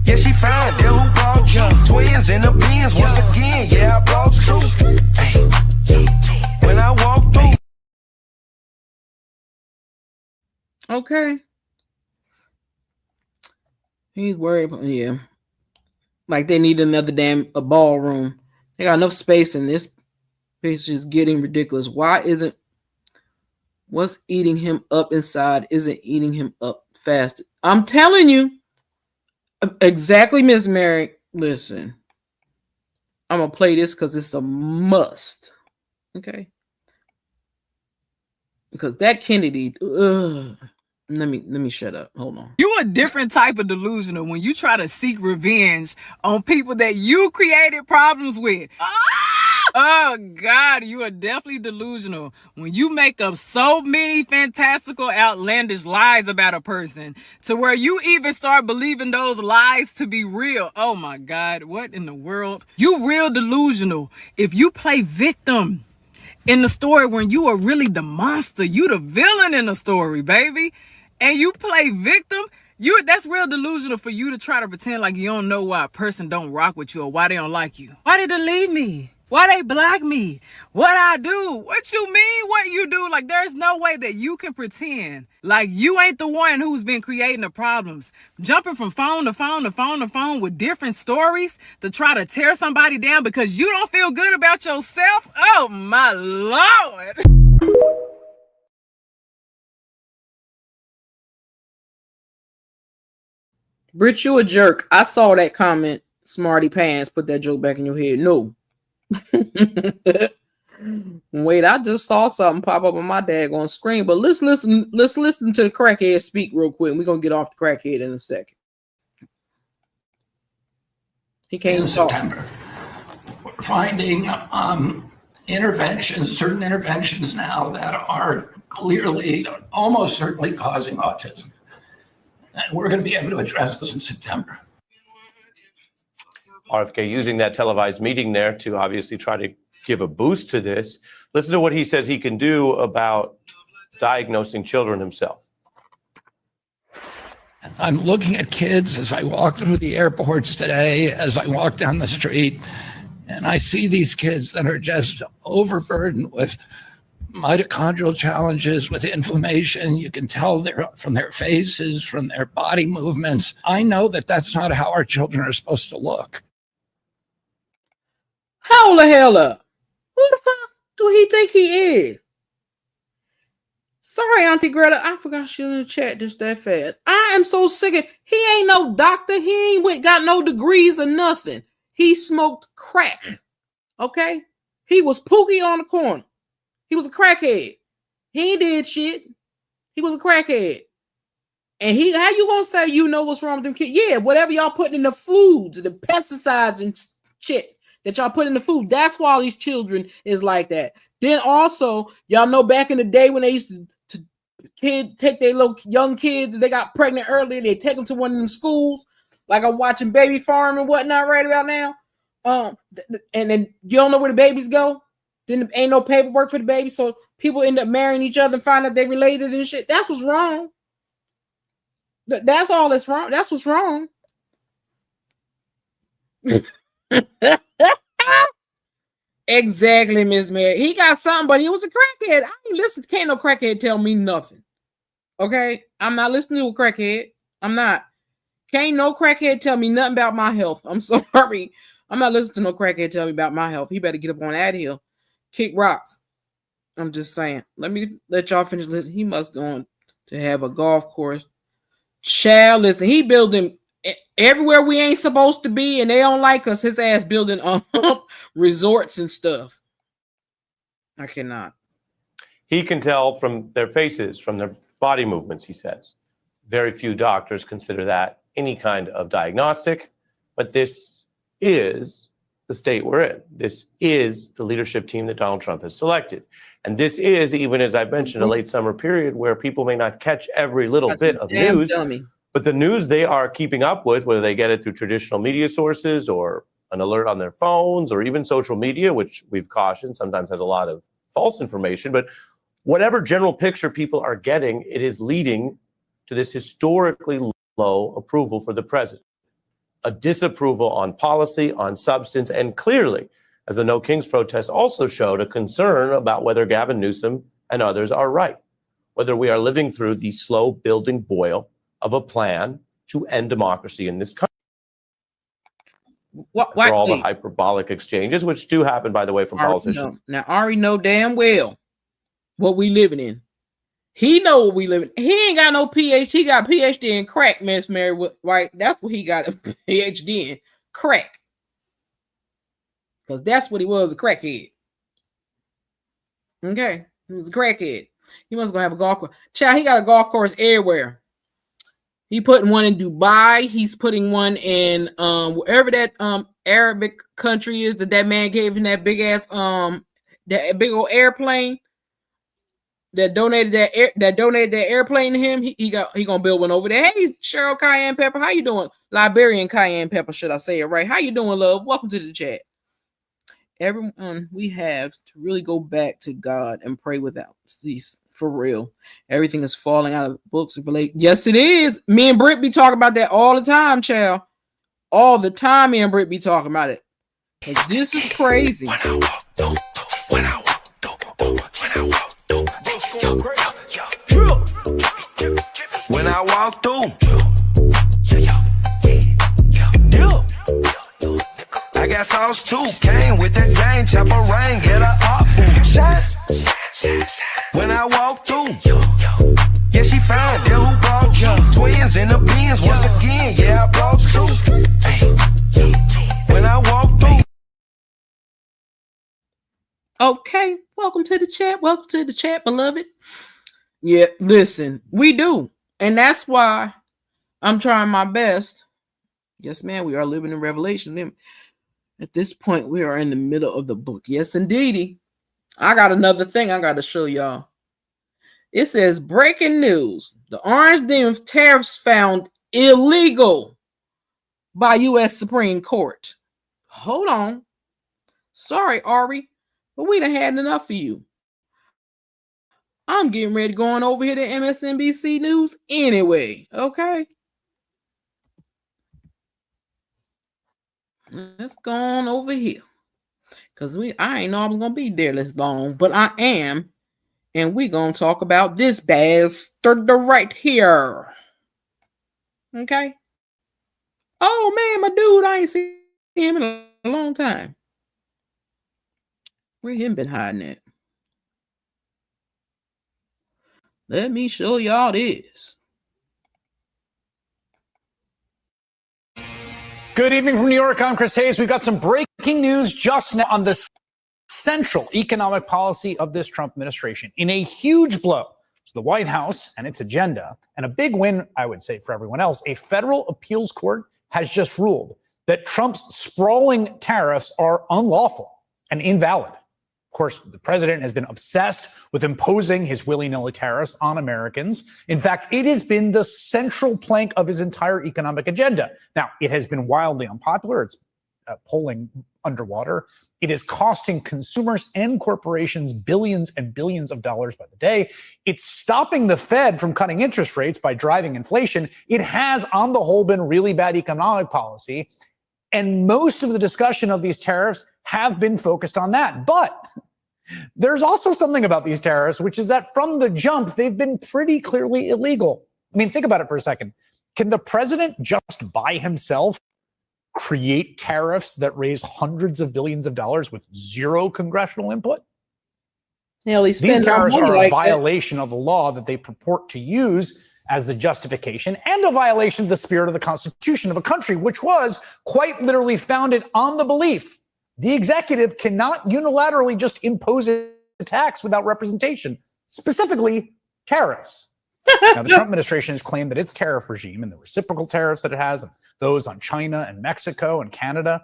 yeah, she found there who brought you. Twins in the beans once again, yeah, I brought two. Hey. When I walk through. Okay. He's worried about, yeah. Like they need another a ballroom. They got enough space in this. It's just getting ridiculous. Why isn't what's eating him up inside isn't eating him up fast? I'm telling you. Exactly, Miss Mary. Listen. I'm gonna play this because it's a must. Okay. Because that Kennedy, let me shut up. Hold on. You a different type of delusional when you try to seek revenge on people that you created problems with. Oh God, you are definitely delusional when you make up so many fantastical, outlandish lies about a person to where you even start believing those lies to be real. Oh my God, what in the world? You real delusional if you play victim in the story when you are really the monster. You the villain in the story, baby. And you play victim, that's real delusional for you to try to pretend like you don't know why a person don't rock with you or why they don't like you. Why they delete me? Why they block me? What I do? What you mean what you do? Like there's no way that you can pretend like you ain't the one who's been creating the problems. Jumping from phone to phone to phone to phone with different stories to try to tear somebody down because you don't feel good about yourself. Oh my Lord. Brit, you a jerk. I saw that comment. Smarty pants. Put that joke back in your head. No. Wait, I just saw something pop up on my daggone screen. But let's listen to the crackhead speak real quick. We're gonna get off the crackhead in a second. He came in September. We're finding certain interventions now that are clearly, almost certainly causing autism. And we're going to be able to address this in September. RFK using that televised meeting there to obviously try to give a boost to this. Listen to what he says he can do about diagnosing children himself. I'm looking at kids as I walk through the airports today, as I walk down the street, and I see these kids that are just overburdened with mitochondrial challenges, with inflammation. You can tell from their faces, from their body movements. I know that that's not how our children are supposed to look. Hold the hell up. Who the fuck do he think he is? Sorry, Auntie Greta. I forgot she was in the chat just that fast. I am so sick of he ain't no doctor. He ain't got no degrees or nothing. He smoked crack. Okay? He was Pookie on the corner. He was a crackhead. He ain't did shit. He was a crackhead. And how you gonna say you know what's wrong with them kids? Yeah, whatever y'all putting in the foods, the pesticides and shit that y'all put in the food, that's why all these children is like that. Then also, y'all know back in the day when they used to take their little young kids, they got pregnant early, they take them to one of them schools, like I'm watching Baby Farm and whatnot right about now. And then you don't know where the babies go. Then ain't no paperwork for the baby, so people end up marrying each other and find out they related and shit. That's what's wrong. That's all that's wrong. That's what's wrong. Exactly, Miss Mary. He got something, but he was a crackhead. I ain't listen. Can't no crackhead tell me nothing. Okay, I'm not listening to a crackhead. I'm not. Can't no crackhead tell me nothing about my health. I'm sorry. I'm not listening to no crackhead tell me about my health. He better get up on that hill, kick rocks. I'm just saying. Let me let y'all finish listening. He must go on to have a golf course. Child, listen. He building everywhere we ain't supposed to be, and they don't like us. His ass building resorts and stuff. I cannot. He can tell from their faces, from their body movements, he says. Very few doctors consider that any kind of diagnostic, but this is the state we're in. This is the leadership team that Donald Trump has selected. And this is, even as I mentioned, a late summer period where people may not catch every little bit of news, but the news they are keeping up with, whether they get it through traditional media sources or an alert on their phones or even social media, which we've cautioned sometimes has a lot of false information, but whatever general picture people are getting, it is leading to this historically low approval for the president. A disapproval on policy, on substance, and clearly, as the No Kings protests also showed, a concern about whether Gavin Newsom and others are right, whether we are living through the slow building boil of a plan to end democracy in this country. For all the hyperbolic exchanges, which do happen, by the way, from politicians. Now, Ari know damn well what we living in. He know what we living. He ain't got no PhD. He got a PhD in crack, Miss Mary. Right? That's what he got a PhD in, crack. Because that's what he was, a crackhead. Okay? He was a crackhead. He was going to have a golf course. Child, he got a golf course everywhere. He putting one in Dubai. He's putting one in wherever that Arabic country is that man gave him that big ass that big old airplane. That donated that airplane to him. He gonna build one over there. Hey, Cheryl Cayenne Pepper, how you doing? Liberian Cayenne Pepper, should I say it right? How you doing, love? Welcome to the chat. Everyone, we have to really go back to God and pray without cease. For real, everything is falling out of the books. Yes, it is. Me and Britt be talking about that all the time, child. All the time, me and Britt be talking about it. Cause this is crazy. When I walk through, I got sauce too. Came with that gang, chopper rain, get a up, shine. When I walk through, yeah, she fine. Then who brought you? Twins in the beans once again. Yeah, I brought two. When I walk through. Okay, welcome to the chat. Welcome to the chat, beloved. Yeah, listen, we do. And that's why I'm trying my best. Yes, man, we are living in Revelation. At this point, we are in the middle of the book. Yes, indeedy. I got another thing I got to show y'all. It says, breaking news. The Orange Dam tariffs found illegal by U.S. Supreme Court. Hold on. Sorry, Ari, but we done had enough of you. I'm getting ready going over here to MSNBC News anyway, okay? Let's go on over here. Because I ain't know I was going to be there this long, but I am. And we're going to talk about this bastard right here. Okay? Oh, man, my dude, I ain't seen him in a long time. Where him been hiding at? Let me show y'all this. Good evening from New York. I'm Chris Hayes. We've got some breaking news just now on the central economic policy of this Trump administration. In a huge blow to the White House and its agenda, and a big win, I would say, for everyone else, a federal appeals court has just ruled that Trump's sprawling tariffs are unlawful and invalid. Of course, the president has been obsessed with imposing his willy-nilly tariffs on Americans. In fact, it has been the central plank of his entire economic agenda. Now, it has been wildly unpopular. It's polling underwater. It is costing consumers and corporations billions and billions of dollars by the day. It's stopping the Fed from cutting interest rates by driving inflation. It has, on the whole, been really bad economic policy. And most of the discussion of these tariffs have been focused on that. But there's also something about these tariffs, which is that from the jump, they've been pretty clearly illegal. I mean, think about it for a second. Can the president just by himself create tariffs that raise hundreds of billions of dollars with zero congressional input? These tariffs are a violation of the law that they purport to use as the justification, and a violation of the spirit of the Constitution of a country which was quite literally founded on the belief the executive cannot unilaterally just impose a tax without representation, specifically tariffs. Now, the Trump administration has claimed that its tariff regime and the reciprocal tariffs that it has, and those on China and Mexico and Canada,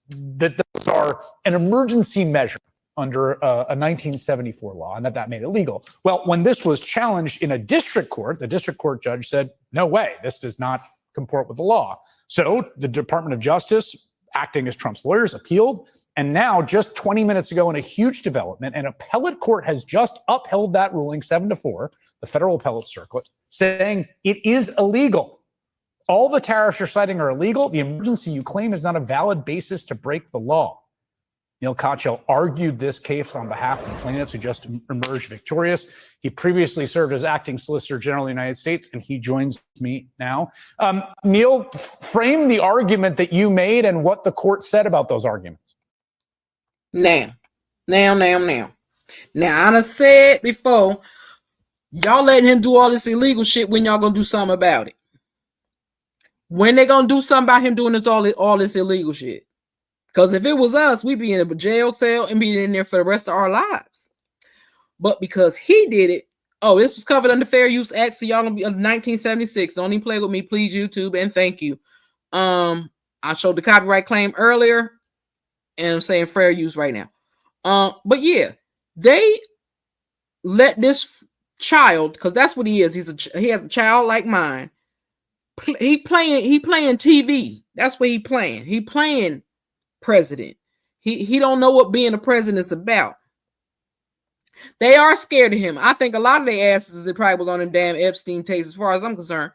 that those are an emergency measure under a 1974 law, and that made it legal. Well, when this was challenged in a district court, the district court judge said, no way, this does not comport with the law. So the Department of Justice, acting as Trump's lawyers, appealed. And now, just 20 minutes ago, in a huge development, an appellate court has just upheld that ruling 7-4, the federal appellate circuit, saying it is illegal. All the tariffs you're citing are illegal. The emergency you claim is not a valid basis to break the law. Neil Kochel argued this case on behalf of the plaintiffs who just emerged victorious. He previously served as acting Solicitor General of the United States, and he joins me now. Neil, frame the argument that you made and what the court said about those arguments. Now, I done said before, y'all letting him do all this illegal shit. When y'all gonna do something about it? When they gonna do something about him doing all this illegal shit? Because if it was us, we'd be in a jail cell and be in there for the rest of our lives. But because he did it, this was covered under Fair Use Act, so y'all gonna be under 1976. Don't even play with me, please, YouTube, and thank you. I showed the copyright claim earlier, and I'm saying fair use right now. But yeah, they let this child, because that's what he is. He has a childlike mind. He playing TV. That's what he playing. He playing president. He don't know what being a president is about. They are scared of him. I think a lot of their asses that probably was on them damn Epstein tapes, as far as I'm concerned,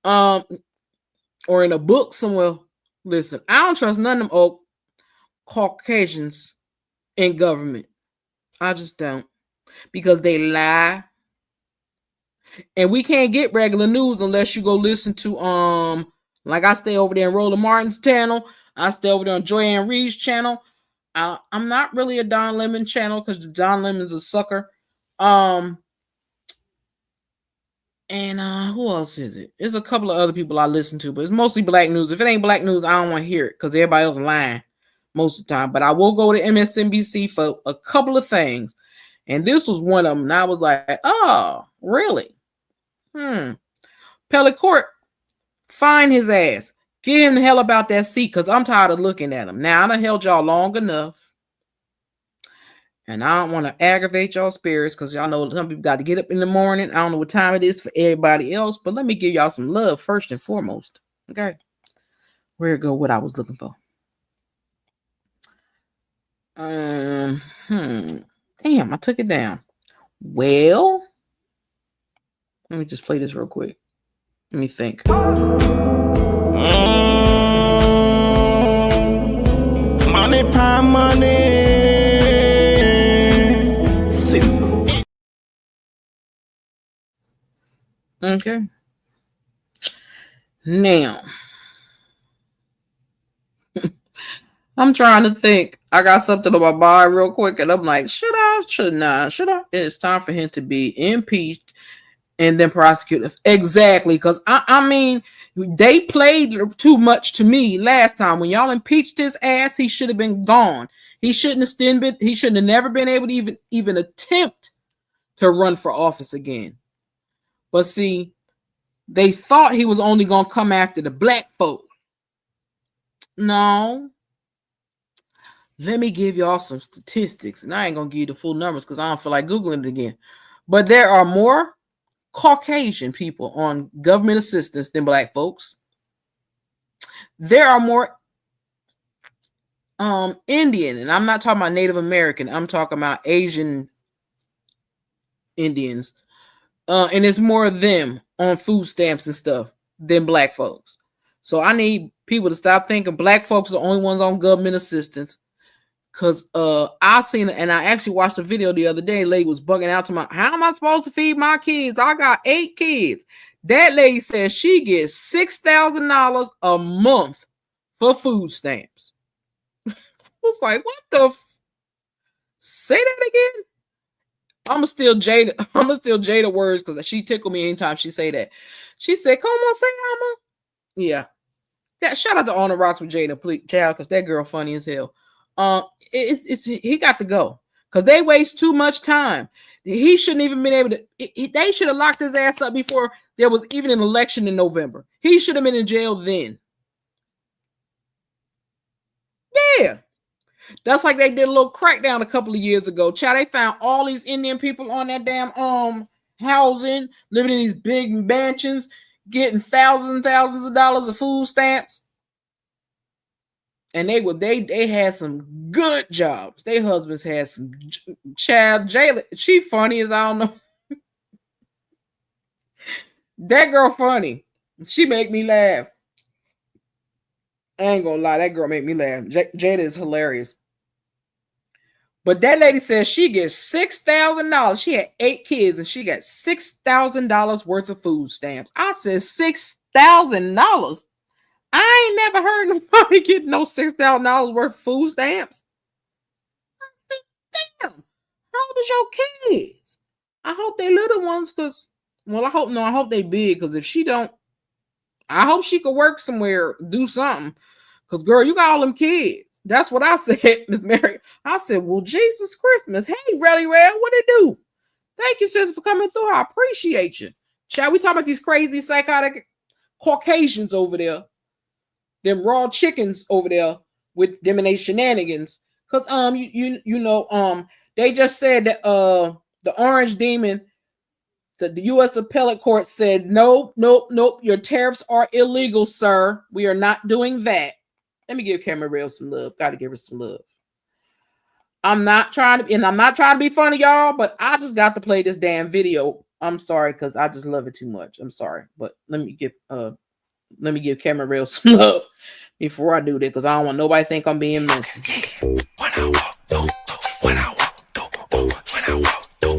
or in a book somewhere. Listen, I don't trust none of them Caucasians in government. I just don't, because they lie, and we can't get regular news unless you go listen to like I stay over there in Roland Martin's channel. I stay over there on Joyanne Reed's channel. I'm not really a Don Lemon channel because Don Lemon's a sucker. And who else is it? There's a couple of other people I listen to, but it's mostly black news. If it ain't black news, I don't want to hear it because everybody else lying most of the time. But I will go to MSNBC for a couple of things. And this was one of them. And I was like, oh, really? Appellate court, find his ass. Get him the hell about that seat, because I'm tired of looking at him. Now, I done held y'all long enough. And I don't want to aggravate y'all spirits, because y'all know some people got to get up in the morning. I don't know what time it is for everybody else, but let me give y'all some love first and foremost. Okay? Where go what I was looking for? Damn, I took it down. Well, let me just play this real quick. Let me think. Money, pie, money. Okay. Now, I'm trying to think. I got something on my mind real quick, and I'm like, should I? Shouldn't I? Should I? It's time for him to be impeached and then prosecuted. Exactly, because I mean, they played too much to me last time. When y'all impeached his ass, he should have been gone. He shouldn't have still been. He shouldn't have never been able to even attempt to run for office again. But see, they thought he was only gonna come after the black folk. No. Let me give y'all some statistics, and I ain't gonna give you the full numbers because I don't feel like Googling it again. But there are more Caucasian people on government assistance than black folks. There are more Indian, and I'm not talking about Native American, I'm talking about Asian Indians. And it's more of them on food stamps and stuff than black folks. So I need people to stop thinking black folks are the only ones on government assistance. Because I seen it, and I actually watched a video the other day. Lady was bugging out to my, how am I supposed to feed my kids? I got 8 kids. That lady says she gets $6,000 a month for food stamps. I was like, what the? Say that again? I'ma still Jada words because she tickled me anytime she say that. She said, come on, say I'ma. Yeah. That shout out to On the Rocks with Jada, please, child, because that girl funny as hell. He got to go because they waste too much time. He shouldn't even been able to. They should have locked his ass up before there was even an election in November. He should have been in jail then. Yeah. That's like they did a little crackdown a couple of years ago. Child, they found all these Indian people on that damn housing, living in these big mansions, getting thousands and thousands of dollars of food stamps. And they had some good jobs. Their husbands had some child jail. She funny as I don't know. That girl funny. She make me laugh. I ain't gonna lie, that girl make me laugh. Jada is hilarious. But that lady says she gets $6,000. She had 8 kids and she got $6,000 worth of food stamps. I said $6,000. I ain't never heard nobody get no $6,000 worth of food stamps. I said, damn, how old is your kids? I hope they little ones, because, well, I hope they big, because if she don't, I hope she could work somewhere, do something. Because, girl, you got all them kids. That's what I said, Miss Mary. I said, well, Jesus Christmas. Hey, Relly Rell, what it do? Thank you, sis, for coming through. I appreciate you. Shall we talk about these crazy, psychotic Caucasians over there? Them raw chickens over there with them and they shenanigans. Because, they just said that the Orange Demon, the U.S. Appellate Court said, nope, your tariffs are illegal, sir. We are not doing that. Let me give Camera Rail some love. Got to give her some love. I'm not trying to be funny, y'all, but I just got to play this damn video. I'm sorry, because I just love it too much. I'm sorry, but let me give Camera Rail some love before I do this, because I don't want nobody to think I'm being messy. When I walk through, when I walk through, when I walk through,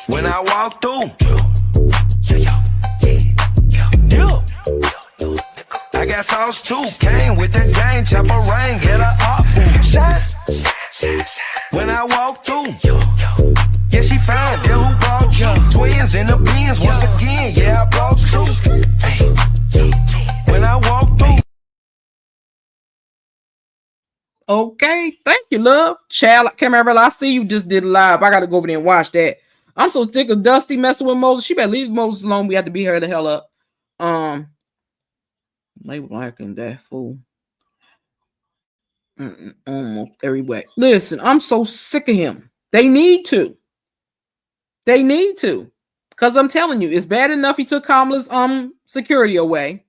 when I walk through, I got sauce too. Came with the gang, chopper rain, get a up, shine. When I walk through, yeah, she found them who brought you. Twins in the beans once again, yeah, I brought 2. Hey. When I walk through. Okay, thank you, love. Child, Camera, I see you just did live. I gotta go over there and watch that. I'm so sick of Dusty messing with Moses. She better leave Moses alone. We have to beat her the hell up. They liking that fool. Almost every way. Listen, I'm so sick of him. They need to. Because I'm telling you, it's bad enough he took Kamala's security away.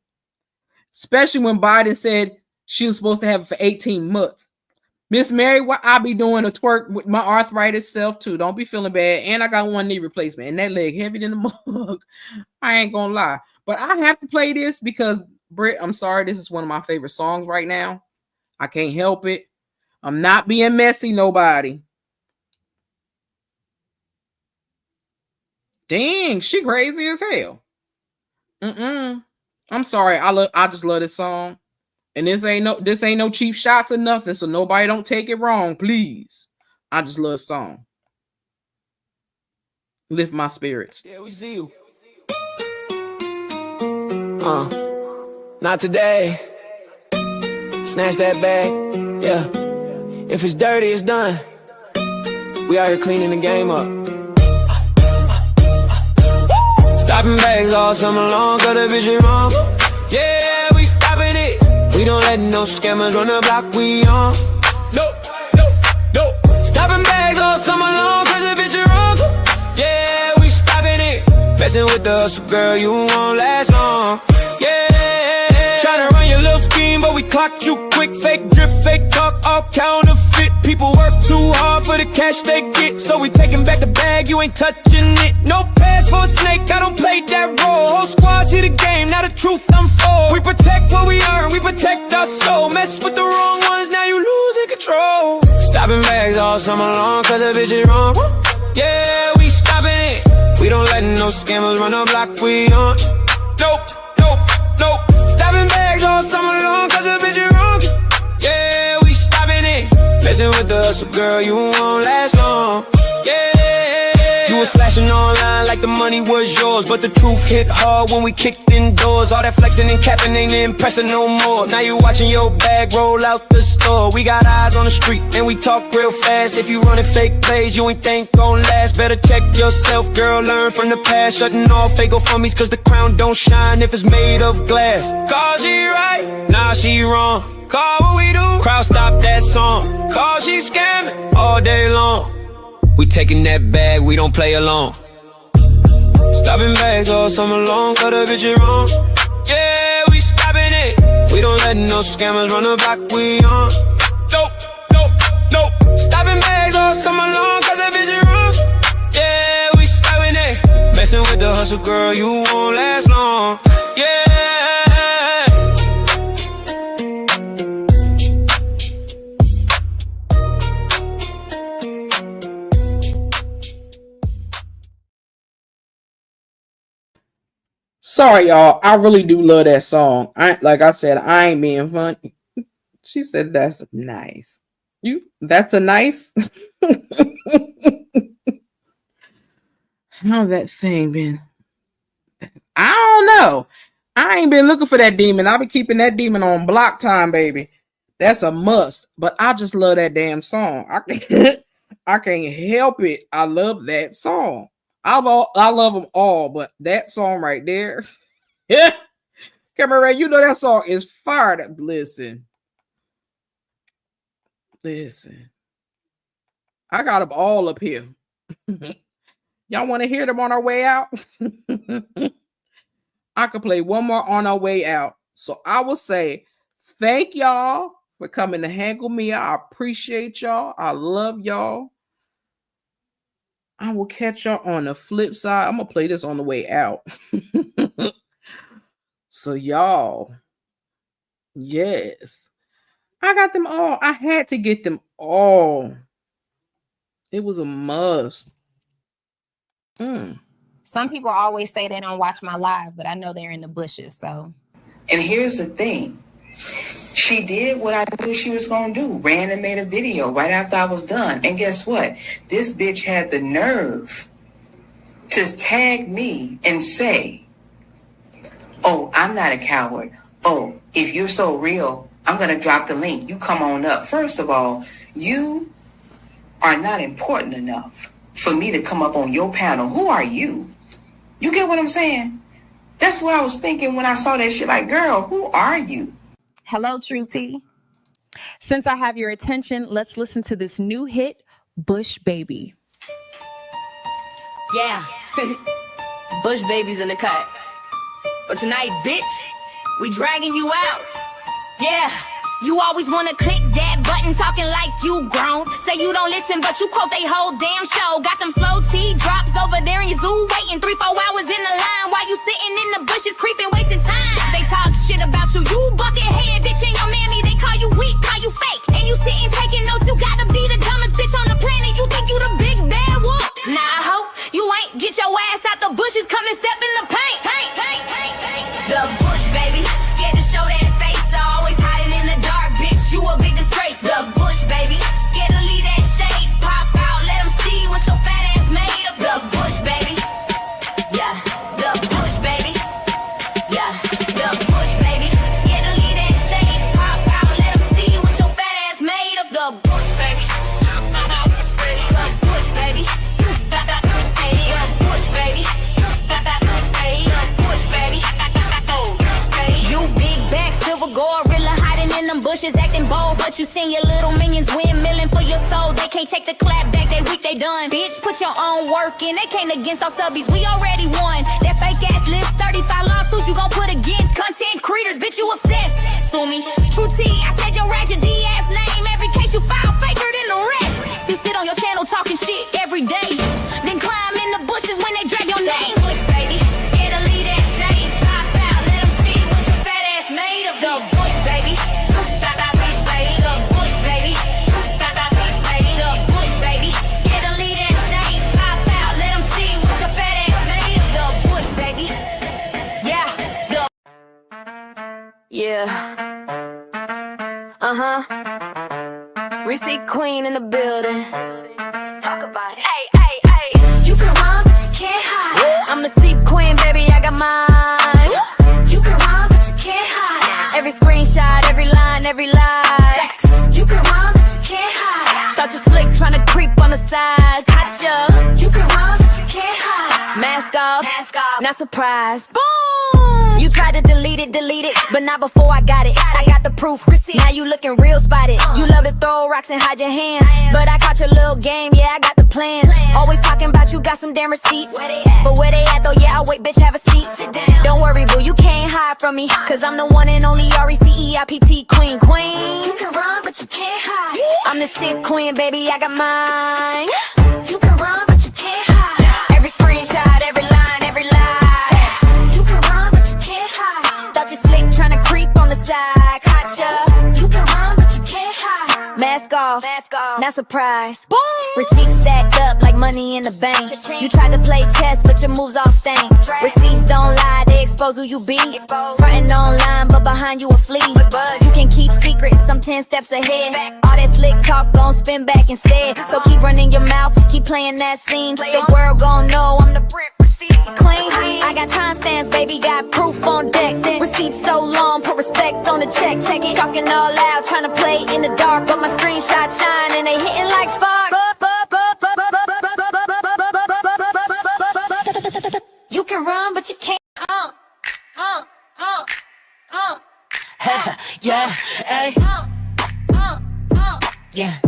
Especially when Biden said she was supposed to have it for 18 months. Miss Mary, what I be doing a twerk with my arthritis self too. Don't be feeling bad. And I got 1 knee replacement. And that leg heavier than the mug. I ain't gonna lie. But I have to play this because, Britt, I'm sorry. This is one of my favorite songs right now. I can't help it. I'm not being messy, nobody. Dang, she crazy as hell. I'm sorry. I just love this song. And this ain't no cheap shots or nothing, so nobody don't take it wrong, please. I just love the song. Lift my spirits. Yeah, we see you. Not today. Snatch that bag. Yeah. If it's dirty, it's done. We out here cleaning the game up. Stopping bags all summer long, got a vision wrong. Yeah, we stopping it. We don't let no scammers run the block, we on. Nope. Stopping bags all summer long, cause the bitch is wrong. Yeah, we stopping it. Messing with the hustle, girl, you won't last long. Yeah. Tryna run your little scheme, but we clocked you quick. Fake drip, fake talk, all counterfeit. People work too hard for the cash they get, so we taking back the bag, you ain't touching it. No pass for a snake, I don't play that role. Whole squad see the game, now the truth I'm for. We protect what we earn, we protect our soul. Mess with the wrong ones, now you losing control. Stopping bags all summer long, cause the bitch is wrong. Yeah, we stopping it. We don't let no scammers run the block, we on. Nope. Stopping bags all summer long, cause the bitch is wrong. Yeah, we stopping it. Messing with the hustle, girl, you won't last long. Yeah, you was flashing online like the money was yours, but the truth hit hard when we kicked indoors. All that flexing and capping ain't impressing no more. Now you watching your bag roll out the store. We got eyes on the street and we talk real fast. If you running fake plays, you ain't think gon' last. Better check yourself, girl, learn from the past. Shutting off fake GoFundMes cause the crown don't shine if it's made of glass. Cause she right, nah she wrong. Call what we do, crowd stop that song. Cause she scamming all day long. We taking that bag, we don't play along. Stopping bags all summer long, cut a bitch wrong. Yeah, we stopping it. We don't let no scammers run the block, we on. Nope, nope, nope. Stopping bags all summer long, cause a bitch wrong. Yeah, we stopping it. Messing with the hustle, girl, you won't last long. Yeah. Sorry, y'all. I really do love that song. Like I said, I ain't being funny. She said that's nice. That's a nice. How that thing been? I don't know. I ain't been looking for that demon. I've been keeping that demon on block time, baby. That's a must. But I just love that damn song. I can't help it. I love that song. I love them all, but that song right there, yeah, Cameron Ray, you know that song is fired up. Listen, I got them all up here. Y'all want to hear them on our way out? I could play one more on our way out. So I will say thank y'all for coming to hang with me. I appreciate y'all. I love y'all. I will catch y'all on the flip side. I'm going to play this on the way out. So y'all, yes, I got them all. I had to get them all. It was a must. Some people always say they don't watch my live, but I know they're in the bushes, so. And here's the thing. She did what I knew she was going to do. Ran and made a video right after I was done. And guess what? This bitch had the nerve to tag me and say, oh, I'm not a coward. Oh, if you're so real, I'm going to drop the link. You come on up. First of all, you are not important enough for me to come up on your panel. Who are you? You get what I'm saying? That's what I was thinking when I saw that shit. Like, girl, who are you? Hello, True T. Since I have your attention, let's listen to this new hit, Bush Baby. Yeah, Bush Baby's in the cut. But tonight, bitch, we dragging you out. Yeah. You always wanna click that button, talking like you grown. Say you don't listen, but you quote they whole damn show. Got them slow T drops over there in your zoo, waiting 3-4 hours in the line while you sitting in the bushes, creeping, wasting time. They talk shit about you, you bucket head, bitch, and your mammy. They call you weak, call you fake, and you sitting taking notes. You gotta be the dumbest bitch on the planet. You think you the big bad wolf? Nah, I hope you ain't. Get your ass out the bushes, come and step in the paint. The bush, baby, scared to show that face, always hiding in the dark, bitch. You a big disgrace. The bush, baby, scared to leave that shades. Pop out, let them see what your fat ass made of. The bush, baby, yeah. The bush, baby, yeah. The bush, baby, scared to leave that shades. Pop out, let them see what your fat ass made of. The bush, baby, the bush, baby, the bush, baby, the bush, baby, the bush, baby. You big back silver gorilla hiding in them bushes, acting bold, but you seen your little minions windmilling for your soul. They can't take the clap back, they weak, they done. Bitch, put your own work in. They came against our subbies, we already won. That fake ass list, 35 lawsuits you gon' put against content creators. Bitch, you obsessed. Sue me, True T, I said your ratchet D-ass name. Every case you file, faker than the rest. You sit on your channel talking shit every day, then climb in the bushes when they drag your name. Bush, baby, scared to leave that shades. Pop out, let them see what your fat ass made of. The bush, baby, bush, baby, the bush, baby, bush, baby, the bush, baby, scared to leave that shades. Pop out, let them see what your fat ass made of. The bush, baby, yeah, the RENEE Queen in the building. Let's talk about it. Hey, hey, hey. You can run, but you can't hide. I'm the sleep queen, baby, I got mine. You can run, but you can't hide. Every screenshot, every line, every lie. You can run, but you can't hide. Thought you slick, tryna creep on the side. Gotcha. You can run, but you can't hide. Mask off, not surprised. Boom! You tried to delete it, but not before I got it. I got the proof, receipt. Now you looking real spotted. You love to throw rocks and hide your hands, but I caught your little game, yeah, I got the plans. Always talking about you got some damn receipts, but where they at though, yeah, I'll wait, bitch, have a seat. Don't worry, boo, you can't hide from me, cause I'm the one and only RECEIPT queen. You can run, but you can't hide. I'm the sick queen, baby, I got mine. You can run, but you can't hide. Every screenshot, every line, every lie. Thought you slick tryna creep on the side. Gotcha. You can run, but you can't hide. Mask off, not surprised. Boom. Receipts stacked up like money in the bank. You tried to play chess, but your moves all stank. Receipts don't lie, they expose who you be. Frontin' online, but behind you a flea. You can keep secrets, I'm 10 steps ahead. All that slick talk gon' spin back instead. So keep running your mouth, keep playing that scene. The world gon' know I'm the Brit. Clean, I got timestamps, baby, got proof on deck. Receipts so long, put respect on the check. Check it, talking all loud, trying to play in the dark, but my screenshot shine and they hitting like sparks. You can run, but you can't. Yeah, hey. Yeah.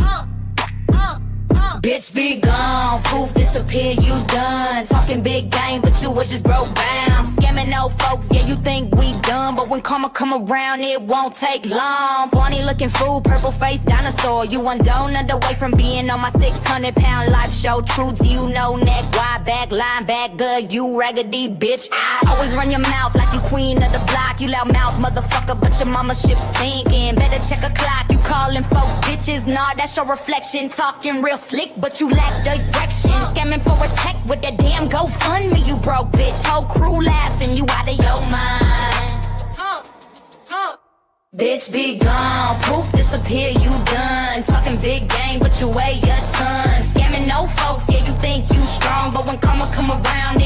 Bitch be gone, poof, disappear, you done. Talking big game, but you were just broke down. Scamming old folks, yeah, you think we done, but when karma come around, it won't take long. Bonnie looking fool, purple face dinosaur. You one donut away from being on my 600-pound life show. True to you, no neck, wide back, line back, good, you raggedy bitch. Always run your mouth like you queen of the block. You loud mouth motherfucker, but your mama ship sinking. Better check a clock, you calling folks bitches. Nah, that's your reflection, talking real slick, but you lack direction. Scamming for a check with that damn GoFundMe, you broke bitch. Whole crew laughing, you out of your mind. Bitch be gone, poof, disappear, you done. Talking big game, but you weigh a ton. Scamming no folks, yeah, you think you strong, but when karma come around,